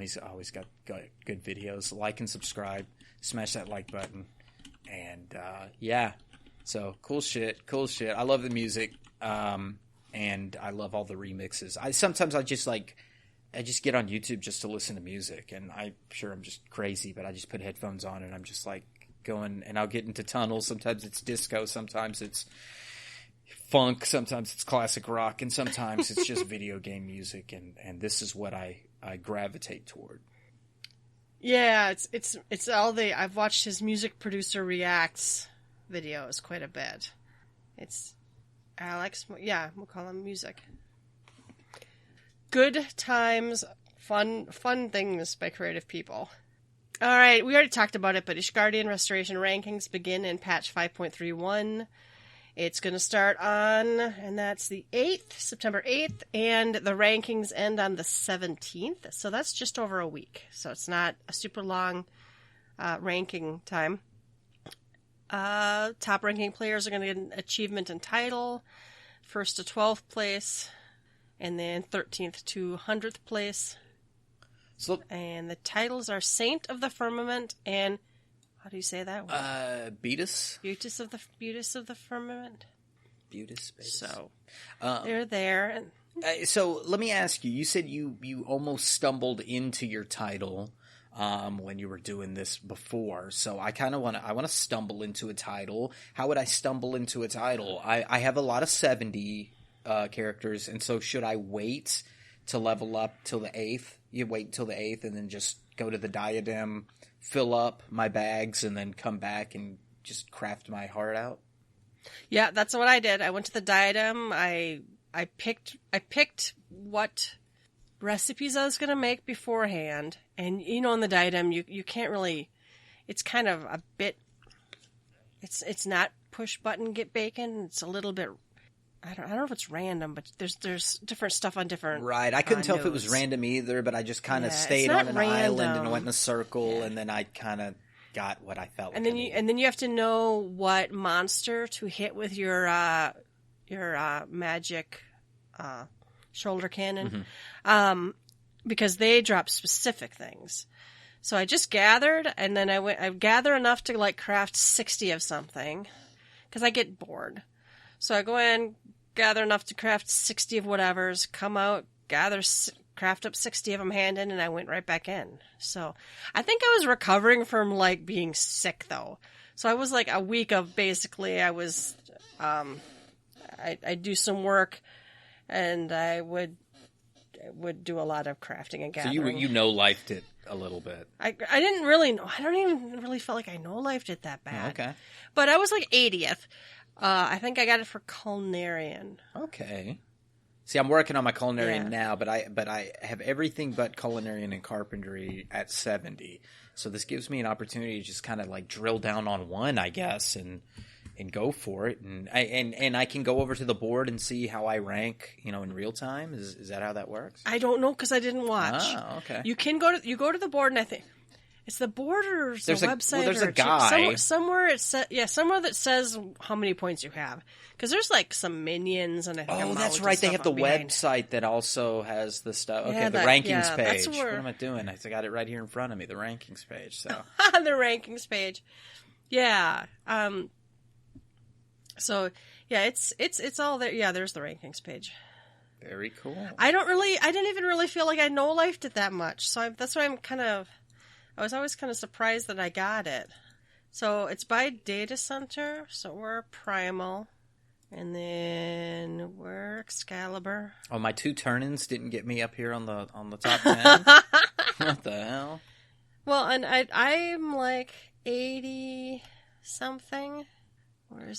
He's always got good videos. Like and subscribe. Smash that like button. And yeah. So cool shit. I love the music, and I love all the remixes. Sometimes I just like I just get on YouTube just to listen to music, and I'm sure I'm just crazy, but I just put headphones on and I'm just like going, and I'll get into tunnels. Sometimes it's disco, sometimes it's funk, sometimes it's classic rock, and sometimes it's just video game music, and this is what I gravitate toward. Yeah, it's all I've watched his music producer reacts videos quite a bit. It's Alex, yeah, we'll call him music. Good times, fun things by creative people. All right, we already talked about it, but Ishgardian Restoration rankings begin in patch 5.31. It's going to start on, and that's the 8th, September 8th, and the rankings end on the 17th, so that's just over a week. So it's not a super long ranking time. Top ranking players are going to get an achievement and title, 1st to 12th place, and then 13th to 100th place. So, and the titles are Saint of the Firmament and, how do you say that one? Beatus? Beatus of the Firmament. Beatus. So, they're there. So let me ask you, you said you almost stumbled into your title when you were doing this before. So I kind of want to stumble into a title. How would I stumble into a title? I have a lot of 70 characters, and so should I wait to level up till the 8th? You wait till the 8th and then just go to the diadem, fill up my bags, and then come back and just craft my heart out? Yeah, that's what I did. I went to the diadem. I picked what recipes I was going to make beforehand. And, in the diadem, you can't really... It's kind of a bit... It's not push button get bacon. It's a little bit... I don't know if it's random, but there's different stuff on different... Right. I couldn't tell if it was random either, but I just kind of stayed on an island and went in a circle, and then I kind of got what I felt. And then you have to know what monster to hit with your magic shoulder cannon, because they drop specific things. So I just gathered, and then I gather enough to craft 60 of something, because I get bored. So I go in, gather enough to craft 60 of whatever's, come out, craft up 60 of them, hand in, and I went right back in. So I think I was recovering from being sick though. So I was a week of basically I was I'd do some work, and I would do a lot of crafting and gathering. So you no-lifed it a little bit. I didn't really know. I don't even really feel like I no-lifed it that bad. Okay. But I was 80th. I think I got it for Culinarian. Okay. See, I'm working on my Culinarian now, but I have everything but Culinarian and Carpentry at 70. So this gives me an opportunity to just kind of drill down on one, I guess, and go for it. And I can go over to the board and see how I rank, in real time. Is that how that works? I don't know because I didn't watch. Oh, okay. You can go to the board, and I think it's the board or the website. Well, there's a guy somewhere. It somewhere that says how many points you have, because there's some minions and I think that's right. They have the website that also has the stuff. Okay, the rankings page. What am I doing? I got it right here in front of me. The rankings page. So the rankings page. Yeah. So yeah, it's all there. Yeah, there's the rankings page. Very cool. I didn't even really feel like I no-lifed it that much. So that's why I was always kind of surprised that I got it. So it's by Data Center. So we're Primal. And then we're Excalibur. Oh, my 2 turn-ins didn't get me up here on the top 10? What the hell? Well, and I'm 80-something.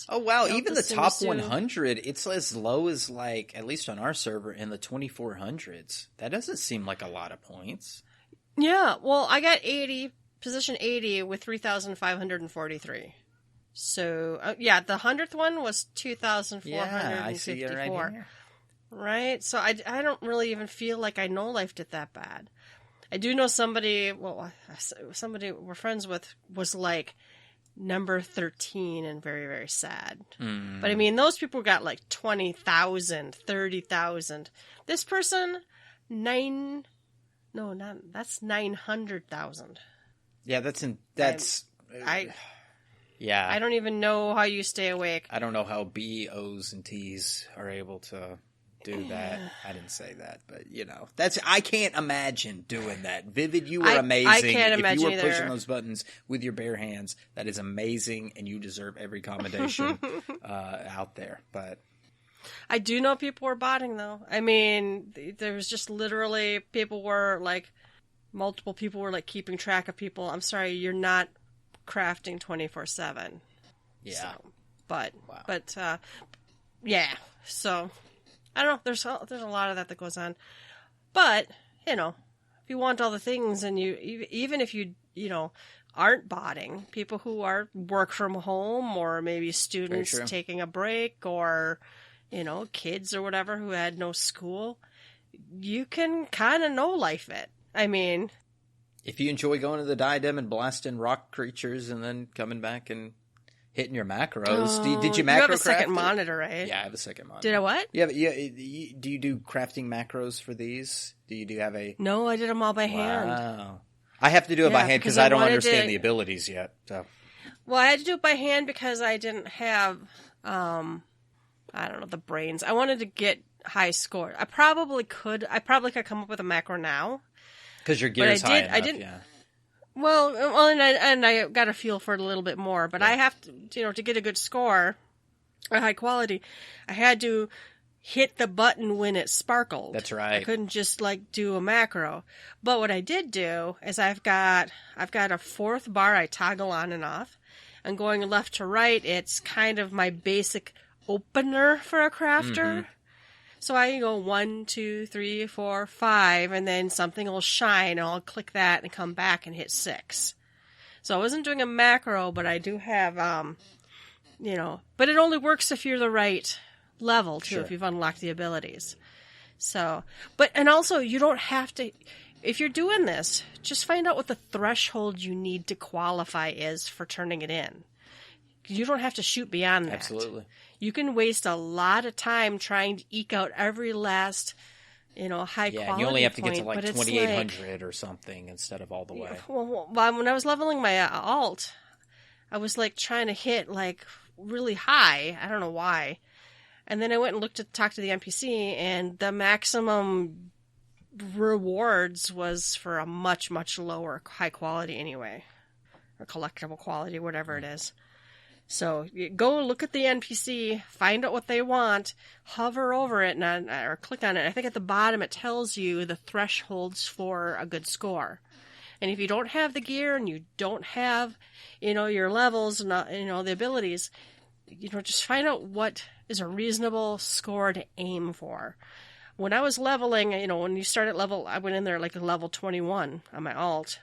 Oh, wow. Even the top 100, it's as low as, at least on our server, in the 2400s. That doesn't seem like a lot of points. Yeah, well, I got position 80 with 3,543. So, the 100th one was 2,454. Yeah, I see it right here. Right? So I don't really even feel like I no-lifed it that bad. I do know somebody we're friends with was number 13 and very, very sad. Mm. But I mean, those people got 20,000, 30,000. This person, that's 900,000. Yeah, I don't even know how you stay awake. I don't know how B, O's, and T's are able to do that. I didn't say that, but I can't imagine doing that. Vivid, you were amazing. I can't imagine if you were either. pushing those buttons with your bare hands, that is amazing, and you deserve every commendation out there. But I do know people were botting, though. I mean, there was just literally multiple people were keeping track of people. I'm sorry, you're not crafting 24/7. Yeah. So, but wow. Yeah. So I don't know. There's a lot of that goes on, but if you want all the things, and even if you aren't botting, people who are work from home, or maybe students taking a break, or kids or whatever who had no school, you can kind of life it. I mean, if you enjoy going to the diadem and blasting rock creatures and then coming back and hitting your macros. Did you macro craft? You have a second monitor, right? Yeah, I have a second monitor. Did I what? Yeah. Do you do crafting macros for these? Do you have a... No, I did them all by hand. Wow. I have to do it by hand because I don't understand the abilities yet. So. Well, I had to do it by hand because I didn't have, the brains. I wanted to get high score. I probably could come up with a macro now. Because your gear is high enough, yeah. Well, and I got a feel for it a little bit more, but I have to, to get a good score, a high quality, I had to hit the button when it sparkled. That's right. I couldn't just do a macro. But what I did do is I've got a fourth bar I toggle on and off, and going left to right, it's kind of my basic opener for a crafter. Mm-hmm. So I go 1, 2, 3, 4, 5, and then something will shine, and I'll click that and come back and hit 6. So I wasn't doing a macro, but I do have, but it only works if you're the right level, too, if you've unlocked the abilities. So, and also, you don't have to, if you're doing this, just find out what the threshold you need to qualify is for turning it in. You don't have to shoot beyond that. Absolutely. You can waste a lot of time trying to eke out every last, high quality point. Yeah, you only have to get to 2,800 or something instead of all the way. Well, when I was leveling my alt, I was trying to hit really high. I don't know why. And then I went and talked to the NPC, and the maximum rewards was for a much, much lower high quality anyway, or collectible quality, whatever it is. So you go look at the NPC, find out what they want, hover over it, or click on it. I think at the bottom it tells you the thresholds for a good score. And if you don't have the gear and you don't have, your levels and, the abilities, just find out what is a reasonable score to aim for. When I was leveling, when you start at I went in there level 21 on my alt.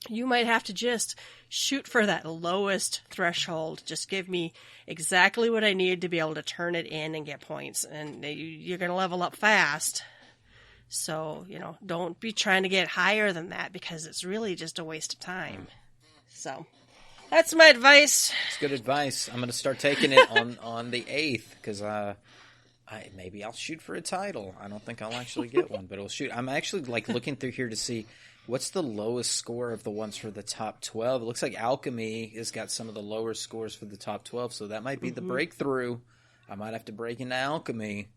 You might have to just shoot for that lowest threshold. Just give me exactly what I need to be able to turn it in and get points. And you're going to level up fast. So, don't be trying to get higher than that because it's really just a waste of time. So, that's my advice. It's good advice. I'm going to start taking it on the 8th because maybe I'll shoot for a title. I don't think I'll actually get one, but I'll shoot. I'm actually looking through here to see what's the lowest score of the ones for the top 12? It looks like Alchemy has got some of the lower scores for the top 12, so that might be the breakthrough. I might have to break into Alchemy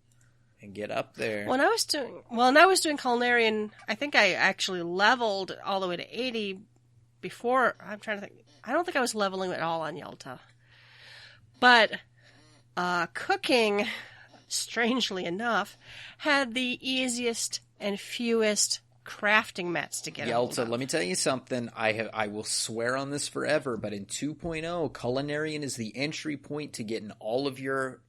and get up there. When I was doing Culinarian, I think I actually leveled all the way to 80 before. I'm trying to think. I don't think I was leveling at all on Yelta. But cooking, strangely enough, had the easiest and fewest crafting mats to get Yelta, let me tell you something. I will swear on this forever, but in 2.0, Culinarian is the entry point to getting all of your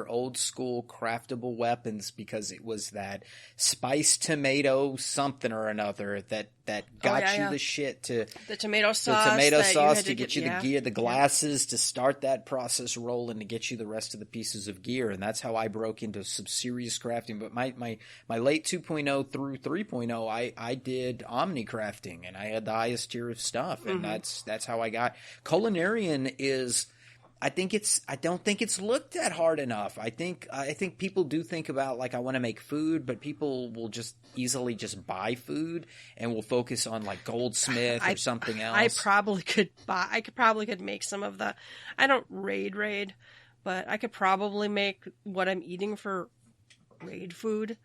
old school craftable weapons because it was that spiced tomato something or another that got you the shit to the tomato sauce to get you the gear, the glasses to start that process rolling to get you the rest of the pieces of gear. And that's how I broke into some serious crafting. But my late 2.0 through 3.0, I did Omni crafting and I had the highest tier of stuff. And that's how I got. Culinarian is, I don't think it's looked at hard enough. I think people do think about I want to make food, but people will just easily just buy food and will focus on Goldsmith or something else. I probably could make some of the, I don't raid, but I could probably make what I'm eating for raid food.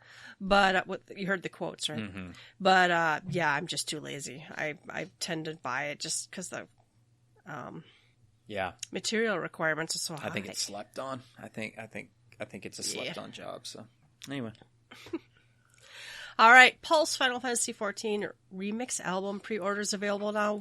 But you heard the quotes, right? Mm-hmm. But yeah, I'm just too lazy. I tend to buy it just because the material requirements are so high. I think it's slept on. I think it's a slept on job. So anyway. All right, Pulse Final Fantasy XIV remix album pre-orders available now.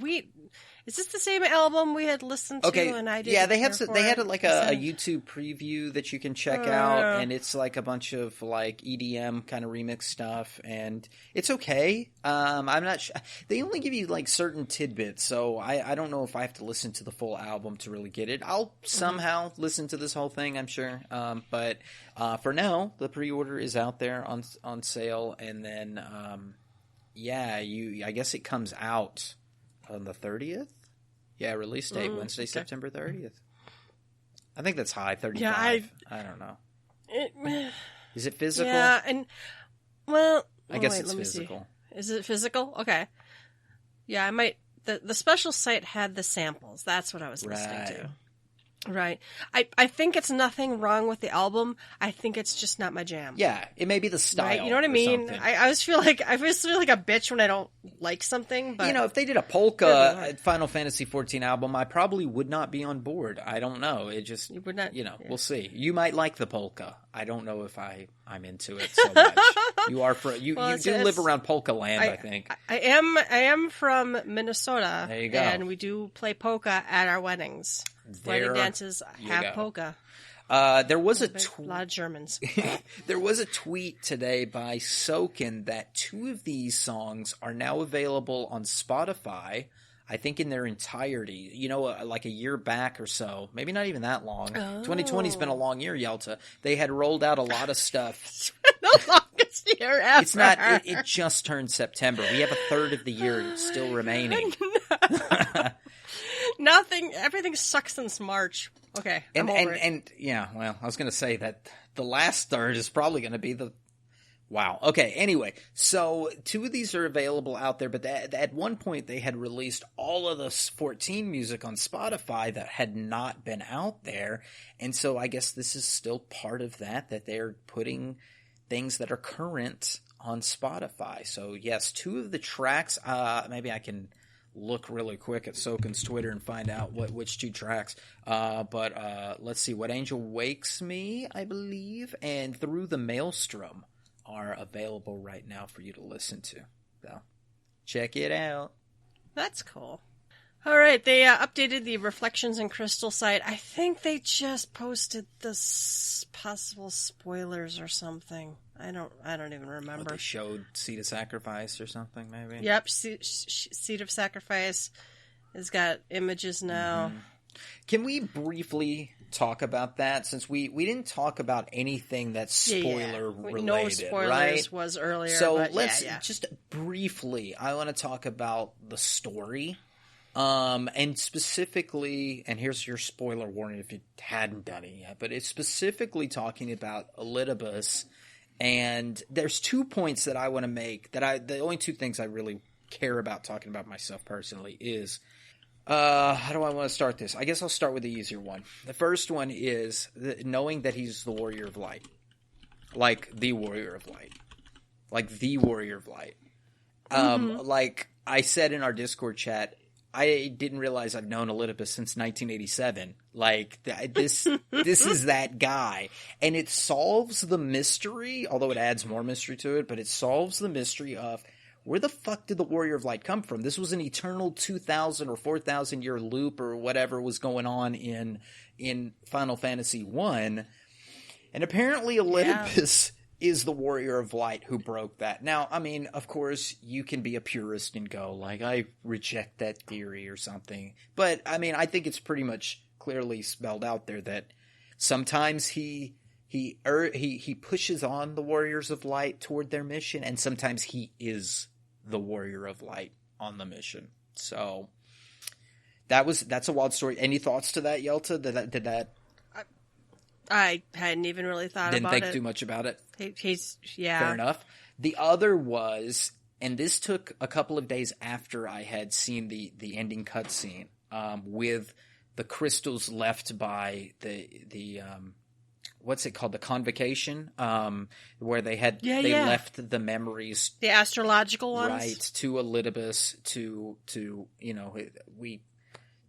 Is this the same album we had listened to? Okay, and I didn't yeah, they had a YouTube preview that you can check out, and it's like a bunch of like EDM kind of remix stuff, and it's okay. I'm not sure. They only give you like certain tidbits, so I don't know if I have to listen to the full album to really get it. I'll somehow listen to this whole thing, I'm sure. But for now, the pre-order is out there on sale, and then I guess it comes out on the 30th. Yeah, release date Wednesday, September 30th. I think that's high, 35. Yeah, I don't know. Is it physical? Yeah, and I guess it's physical. Is it physical? Okay. Yeah, I might. The special site had the samples. That's what I was listening to. Right. I think it's nothing wrong with the album. I think it's just not my jam. Yeah, it may be the style. Right? You know what I mean? I always feel like a bitch when I don't like something. But if they did a polka Final Fantasy XIV album, I probably would not be on board. I don't know. It just you would not. We'll see. You might like the polka. I don't know if I'm into it so much. You are you do live around polka land, I think. I am from Minnesota. There you go. And we do play polka at our weddings. Wedding dances have polka. There was a lot of Germans. There was a tweet today by Soken that 2 of these songs are now available on Spotify. I think in their entirety. Like a year back or so, maybe not even that long. 2020's been a long year, Yelta. They had rolled out a lot of stuff. The longest year ever. It's not. It just turned September. We have a third of the year still remaining. Nothing. Everything sucks since March. Okay, I was going to say that the last third is probably going to be the. Wow. Okay. Anyway, so 2 of these are available out there, but at one point they had released all of the 14 music on Spotify that had not been out there, and so I guess this is still part of that they're putting things that are current on Spotify. So yes, 2 of the tracks. Maybe I can look really quick at Soken's Twitter and find out which 2 tracks. But let's see. What Angel Wakes Me, I believe, and Through the Maelstrom are available right now for you to listen to. So check it out. That's cool. All right, they updated the Reflections and Crystal site. I think they just posted the possible spoilers or something. I don't even remember. They showed Seed of Sacrifice or something, maybe? Yep, Seed of Sacrifice has got images now. Mm-hmm. Can we briefly talk about that, since we didn't talk about anything that's spoiler related? No spoilers, right? Was earlier. So let's just briefly, I want to talk about the story. And specifically, and here's your spoiler warning if you hadn't done it yet, but it's specifically talking about Elidibus. And there's 2 points that I want to make the only 2 things I really care about talking about myself personally is, how do I want to start this? I guess I'll start with the easier one. The first one is knowing that he's the Warrior of Light. Like the Warrior of Light. Like the Warrior of Light. Like I said in our Discord chat, I didn't realize I've known Elidibus since 1987. Like, this is that guy. And it solves the mystery, although it adds more mystery to it, but it solves the mystery of where the fuck did the Warrior of Light come from? This was an eternal 2,000 or 4,000 year loop or whatever was going on in Final Fantasy I. And apparently Elidibus is the Warrior of Light who broke that. Now, I mean, of course, you can be a purist and go, like, I reject that theory or something. But, I mean, I think it's pretty much clearly spelled out there that sometimes he pushes on the Warriors of Light toward their mission, and sometimes he is the Warrior of Light on the mission. So, that's a wild story. Any thoughts to that, Yelta? Did that I hadn't even really thought about it. Didn't think too much about it. Yeah. Fair enough. The other was, and this took a couple of days after I had seen the ending cutscene, with the crystals left by the what's it called? The convocation, where they left the memories, the astrological ones, right, to Elidibus,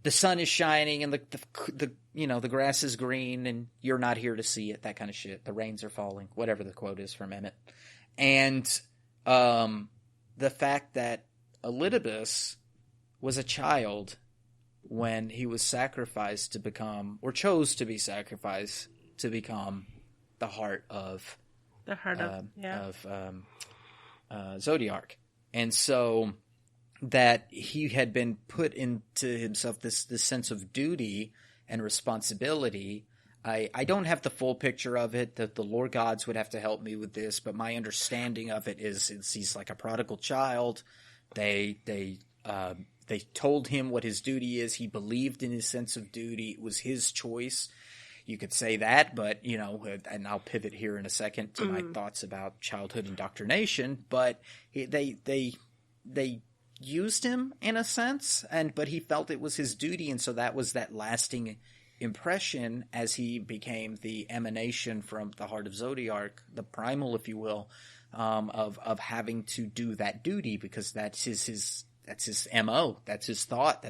the sun is shining and the grass is green and you're not here to see it, that kind of shit. The rains are falling, whatever the quote is from Emmett. And the fact that Elidibus was a child when he was sacrificed to become, or chose to be sacrificed to become, the heart of Zodiark. And so that he had been put into himself this sense of duty and responsibility. I don't have the full picture of it. The Lord Gods would have to help me with this, but my understanding of it is he's like a prodigal child. They told him what his duty is. He believed in his sense of duty. It was his choice. You could say that, but, and I'll pivot here in a second to my thoughts about childhood indoctrination, but they used him in a sense, but he felt it was his duty, and so that was that lasting impression as he became the emanation from the heart of Zodiark, the primal, if you will, of having to do that duty, because that's his MO, that's his thought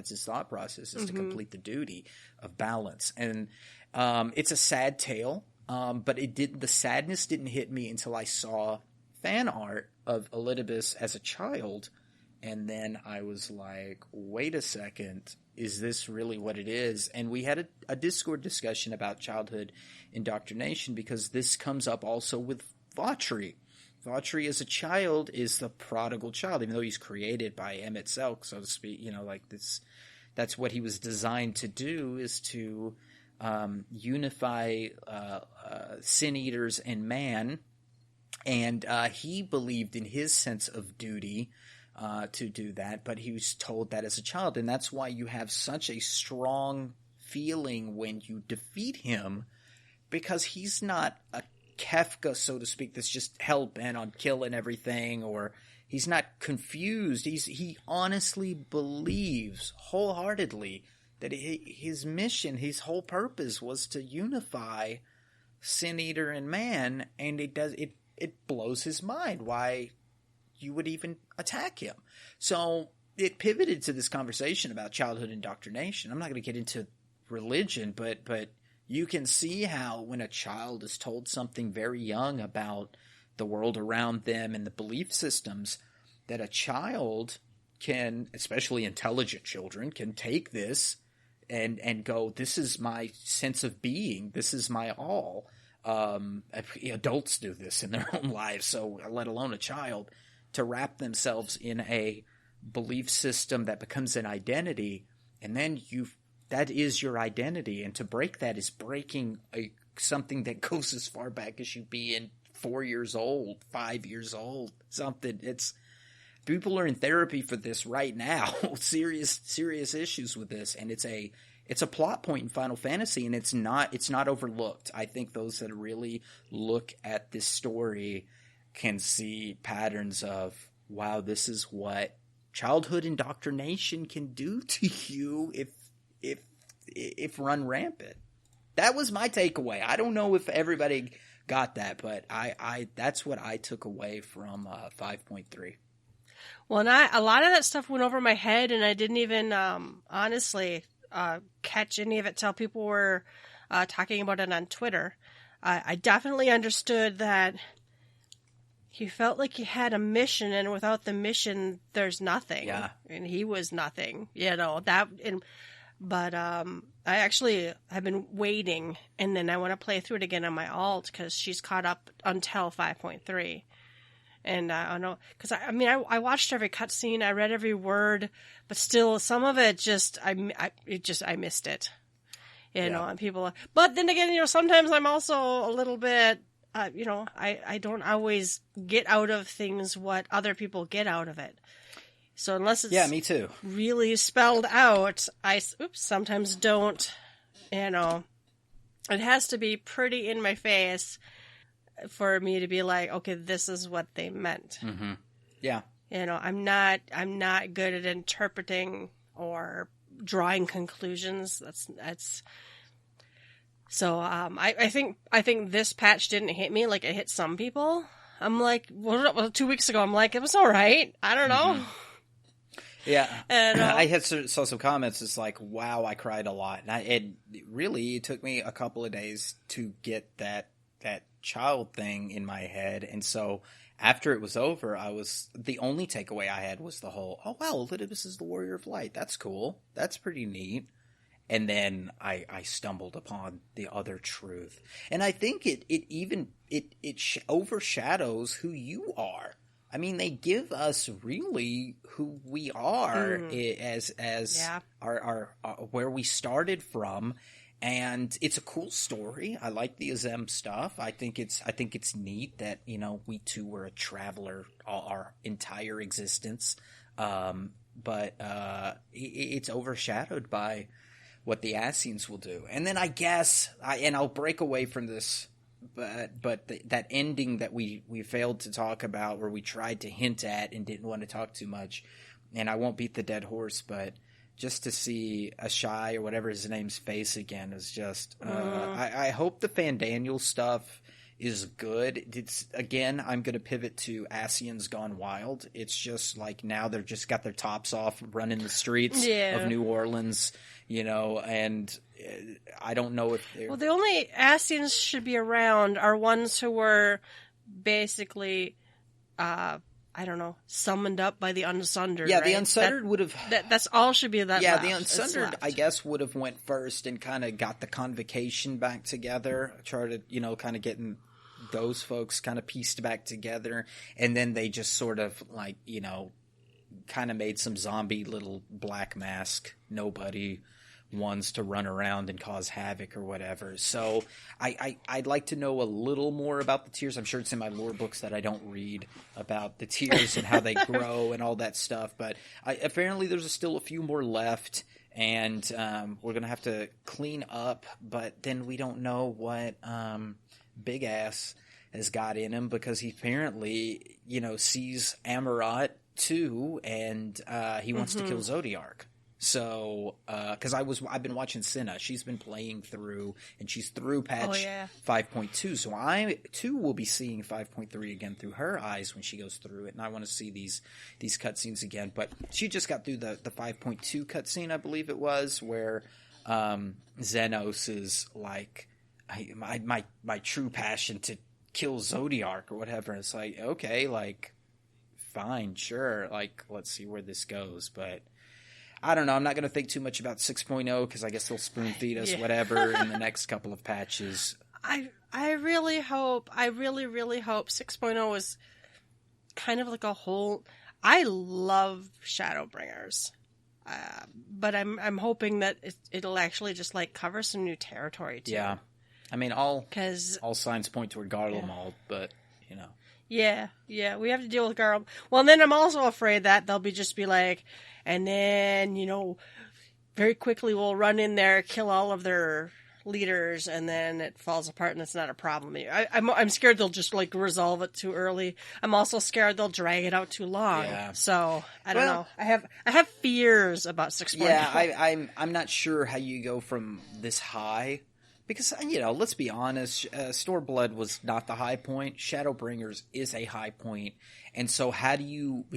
process, is to complete the duty of balance. And it's a sad tale, but the sadness didn't hit me until I saw fan art of Elidibus as a child. And then I was like, wait a second, is this really what it is? And we had a Discord discussion about childhood indoctrination, because this comes up also with Vatri. Vatri as a child is the prodigal child, even though he's created by Emmett Selk, so to speak. That's what he was designed to do, is to unify sin eaters and man. And he believed in his sense of duty to do that, but he was told that as a child, and that's why you have such a strong feeling when you defeat him, because he's not a Kefka, so to speak, that's just hell-bent on killing everything, or he's not confused. He honestly believes wholeheartedly that his mission, his whole purpose, was to unify Sin Eater and man, and it blows his mind why you would even attack him. So it pivoted to this conversation about childhood indoctrination. I'm not going to get into religion, but you can see how when a child is told something very young about the world around them and the belief systems, that a child can, especially intelligent children, can take this and go, this is my sense of being, this is my all. Adults do this in their own lives, so let alone a child, to wrap themselves in a belief system that becomes an identity, and then that is your identity, and to break that is breaking something that goes as far back as you being 4 years old, 5 years old, something. People are in therapy for this right now, serious issues with this, and it's a plot point in Final Fantasy, and it's not overlooked. I think those that really look at this story can see patterns of, wow, this is what childhood indoctrination can do to you if run rampant. That was my takeaway. I don't know if everybody got that, but I that's what I took away from 5.3. Well, and a lot of that stuff went over my head, and I didn't even honestly catch any of it till people were talking about it on Twitter. I definitely understood that he felt like he had a mission, and without the mission, there's nothing. Yeah. And he was nothing, but I actually have been waiting, and then I want to play through it again on my alt, because she's caught up until 5.3. And I know, because I watched every cutscene, I read every word, but still, some of it I missed it. And people, but then again, sometimes I'm also a little bit, I don't always get out of things what other people get out of it. So unless it's me too, really spelled out, I sometimes don't, it has to be pretty in my face for me to be like, okay, this is what they meant. Mm-hmm. Yeah. I'm not good at interpreting or drawing conclusions. So I think this patch didn't hit me like it hit some people. I'm like, well, 2 weeks ago, I'm like, it was all right. I don't know. Yeah, And I saw some comments. It's like, wow, I cried a lot, and it took me a couple of days to get that child thing in my head, and so after it was over, the only takeaway I had was the whole, oh wow, Elidibus is the Warrior of Light. That's cool. That's pretty neat. And then I stumbled upon the other truth, and I think it overshadows who you are. I mean, they give us really who we are as our where we started from, and it's a cool story. I like the Azem stuff. I think it's neat that, you know, we too were a traveler our entire existence, but it's overshadowed by what the Ascians will do. And then I guess I'll break away from this. But that ending that we failed to talk about, where we tried to hint at and didn't want to talk too much, and I won't beat the dead horse, but just to see Ashai or whatever his name's face again is just. I hope the Fandaniel stuff is good. It's again, I'm going to pivot to Ascians Gone Wild. It's just like now they're just got their tops off, running the streets of New Orleans, you know, and. I don't know if they're... Well, the only Ascians should be around are ones who were basically, I don't know, summoned up by the Unsundered. Yeah, right? the Unsundered would have... That's all should be that. Yeah, left. the Unsundered, I guess, would have went first and kind of got the Convocation back together. Started, you know, kind of getting those folks kind of pieced back together. And then they just sort of, like, you know, kind of made some zombie little black mask nobody ones to run around and cause havoc or whatever. So I'd like to know a little more about the tiers. I'm sure it's in my lore books that I don't read about the tiers and how they grow and all that stuff. But apparently there's still a few more left, and we're going to have to clean up. But then we don't know what Big Ass has got in him, because he apparently, you know, sees Amarat too, and he wants to kill Zodiark. So, because I've been watching Cinna. She's been playing through, and she's through patch 5.2. So I too will be seeing 5.3 again through her eyes when she goes through it, and I want to see these cutscenes again. But she just got through the 5.2 cutscene, I believe it was, where Xenos is like, my true passion to kill Zodiark or whatever. It's like, okay, like, fine, sure, like, let's see where this goes, but. I don't know. I'm not going to think too much about 6.0 because I guess they'll spoon feed us whatever in the next couple of patches. I really hope 6.0 is kind of like a whole. I love Shadowbringers, but I'm hoping that it'll actually just like cover some new territory too. Yeah, I mean all signs point toward Garlemald, but you know. Yeah, we have to deal with Garlemald. Well, and then I'm also afraid that they'll just be like. And then, you know, very quickly we'll run in there, kill all of their leaders, and then it falls apart and it's not a problem. I'm scared they'll just, like, resolve it too early. I'm also scared they'll drag it out too long. Yeah. So, I don't know. I have fears about 6.0. Yeah, I'm not sure how you go from this high. Because, you know, let's be honest, Storeblood was not the high point. Shadowbringers is a high point. And so how do you –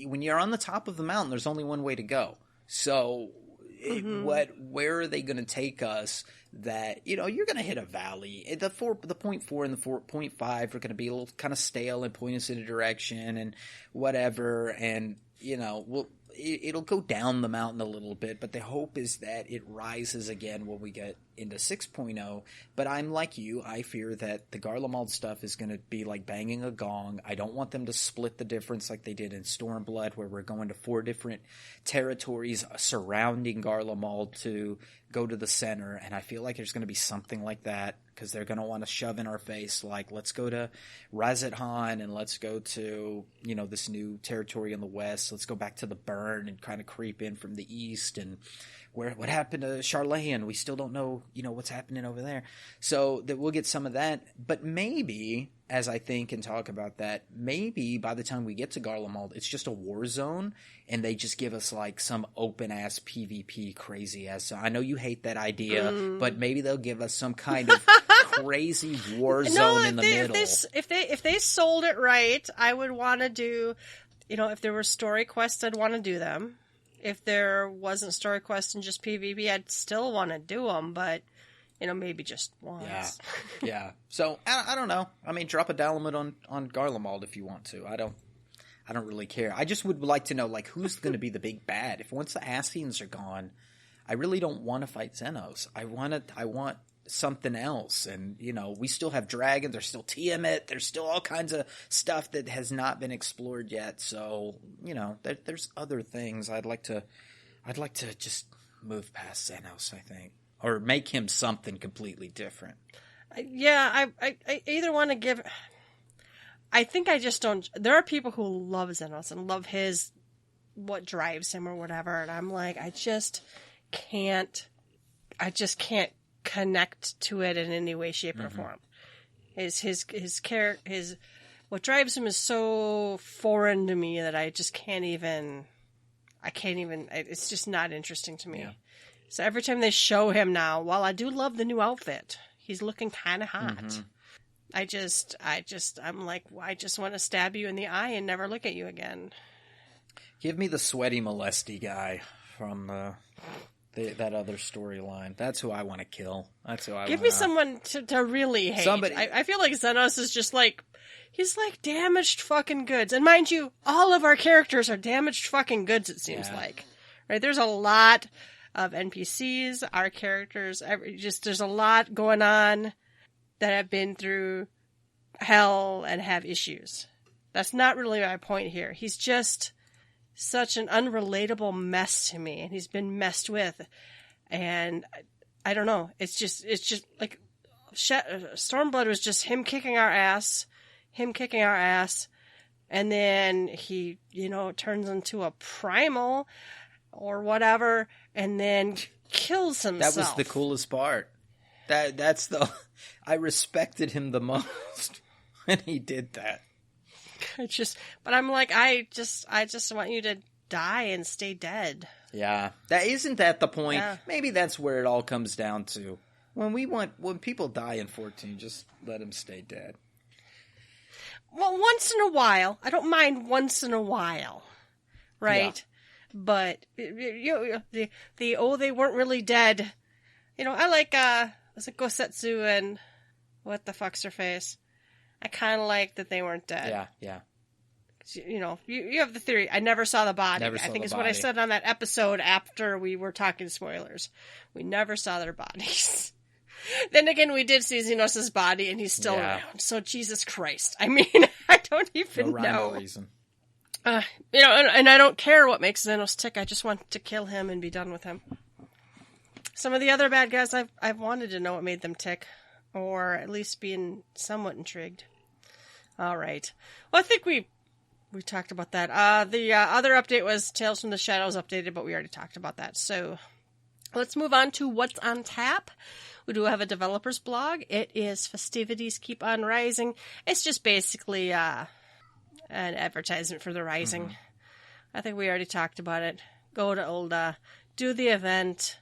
when you're on the top of the mountain, there's only one way to go. So where are they going to take us that – you know, you're going to hit a valley. The 0.4 and the 4.5 are going to be a little kind of stale and point us in a direction and whatever. And, you know, it'll go down the mountain a little bit, but the hope is that it rises again when we get into 6.0. But I'm like you. I fear that the Garlemald stuff is going to be like banging a gong. I don't want them to split the difference like they did in Stormblood, where we're going to 4 different territories surrounding Garlemald to go to the center. And I feel like there's going to be something like that, because they're going to want to shove in our face, like, let's go to Razathan and let's go to, you know, this new territory in the west. Let's go back to the Burn and kind of creep in from the east. And what happened to Charlayan? We still don't know what's happening over there. So that we'll get some of that. But maybe, as I think and talk about that, maybe by the time we get to Garlemald, it's just a war zone, and they just give us like some open ass PvP crazy ass. So I know you hate that idea, but maybe they'll give us some kind of crazy war zone in the middle. If they sold it right, I would want to do, if there were story quests, I'd want to do them. If there wasn't story quests and just PvP, I'd still want to do them, but, maybe just once. Yeah. So, I don't know. I mean, drop a down limit on Garlemald if you want to. I don't really care. I just would like to know, like, who's going to be the big bad. If once the Ascians are gone, I really don't want to fight Xenos. I want something else. And, we still have dragons. There's still Tiamat. There's still all kinds of stuff that has not been explored yet. So, there's other things. I'd like to just move past Xenos, I think. Or make him something completely different. Yeah, I either want to give... I think I just don't... There are people who love Xenos and love what drives him or whatever. And I'm like, I just can't connect to it in any way, shape, or form. His character, what drives him is so foreign to me that I just can't even, it's just not interesting to me. Yeah. So every time they show him now, while I do love the new outfit, he's looking kind of hot. I'm like, I just want to stab you in the eye and never look at you again. Give me the sweaty molesty guy from that other storyline. That's who I want to kill. That's who I want to... Give me someone to really hate. I feel like Xenos is just like... He's like damaged fucking goods. And mind you, all of our characters are damaged fucking goods, it seems like. Right? There's a lot of NPCs, our characters, there's a lot going on that have been through hell and have issues. That's not really my point here. He's just such an unrelatable mess to me, and he's been messed with, and I don't know. It's just like Stormblood was just him kicking our ass, and then he, turns into a primal or whatever, and then kills himself. That was the coolest part. That's I respected him the most when he did that. But I'm like, I just want you to die and stay dead. Yeah. Isn't that the point? Yeah. Maybe that's where it all comes down to. When people die in 14, just let them stay dead. Well, once in a while. I don't mind once in a while. Right? Yeah. But, they weren't really dead. I like, was it Gosetsu and what the fuck's her face? I kind of like that they weren't dead. Yeah. You have the theory. I never saw the body. I think is what I said on that episode after we were talking spoilers. We never saw their bodies. Then again, we did see Xenos' body, and he's still around. So Jesus Christ. I mean, I don't even know. No reason. And I don't care what makes Xenos tick. I just want to kill him and be done with him. Some of the other bad guys, I've wanted to know what made them tick, or at least being somewhat intrigued. All right. Well, I think we talked about that. The other update was Tales from the Shadows updated, but we already talked about that. So let's move on to what's on tap. We do have a developer's blog. It is Festivities Keep on Rising. It's just basically an advertisement for the Rising. Mm-hmm. I think we already talked about it. Go to Ul'dah, do the event,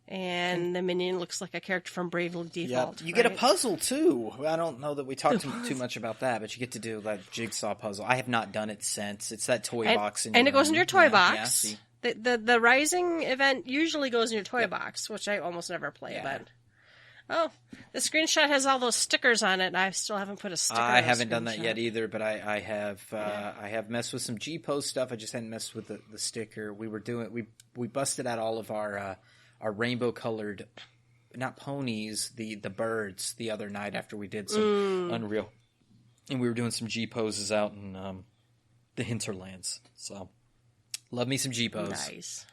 and the minion looks like a character from Bravely Default. Yep. You get a puzzle, too. I don't know that we talked too much about that, but you get to do that jigsaw puzzle. I have not done it since. It's that toy box. And it goes in your toy box. The Rising event usually goes in your toy box, which I almost never play, but... Oh, the screenshot has all those stickers on it, and I still haven't put a sticker on I haven't done that yet either, but I have messed with some G-Post stuff. I just hadn't messed with the sticker. We busted out all of our rainbow-colored, not ponies, the birds the other night after we did some Unreal. And we were doing some G-poses out in the hinterlands. So, love me some G-pose. Nice.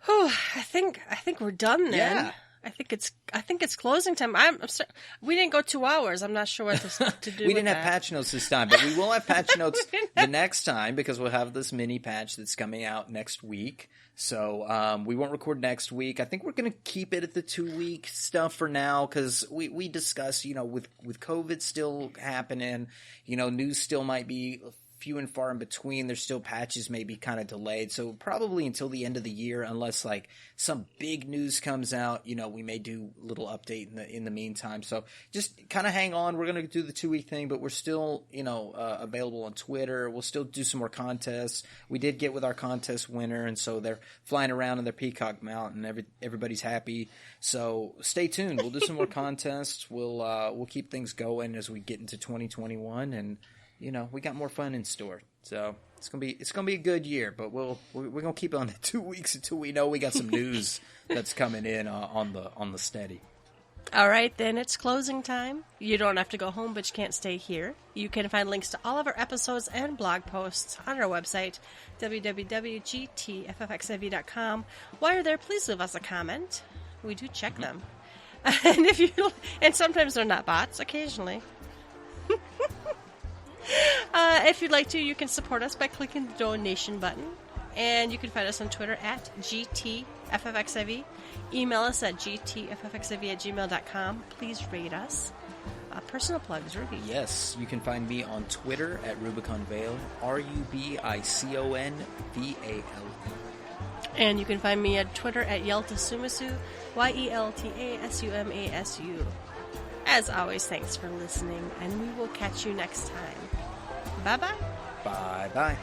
Whew, I think we're done then. Yeah. I think it's closing time. We didn't go 2 hours. I'm not sure what to do. We didn't with have that. patch notes this time, but we will have patch notes the next time because we'll have this mini patch that's coming out next week. So we won't record next week. I think we're going to keep it at the 2-week stuff for now because we discuss, with COVID still happening, news still might be few and far in between. There's still patches may be kind of delayed. So probably until the end of the year, unless like some big news comes out, we may do a little update in the meantime. So just kind of hang on. We're going to do the 2-week thing, but we're still, available on Twitter. We'll still do some more contests. We did get with our contest winner, and so they're flying around in their Peacock Mount, and everybody's happy. So stay tuned. We'll do some more contests. We'll keep things going as we get into 2021, and we got more fun in store. So it's gonna be a good year, but we're gonna keep it on the 2 weeks until we know we got some news that's coming in on the steady. All right, then it's closing time. You don't have to go home, but you can't stay here. You can find links to all of our episodes and blog posts on our website, www.gtffxiv.com. While you're there, please leave us a comment. We do check them, and sometimes they're not bots. Occasionally. If you'd like to, you can support us by clicking the donation button. And you can find us on Twitter at GTFFXIV. Email us at gtffxiv@gmail.com. Please rate us. Personal plugs, Ruby. Yes, you can find me on Twitter at Rubicon Vale, RUBICONVALE. And you can find me at Twitter at Yelta Sumasu, YELTASUMASU. As always, thanks for listening, and we will catch you next time. Bye-bye. Bye-bye.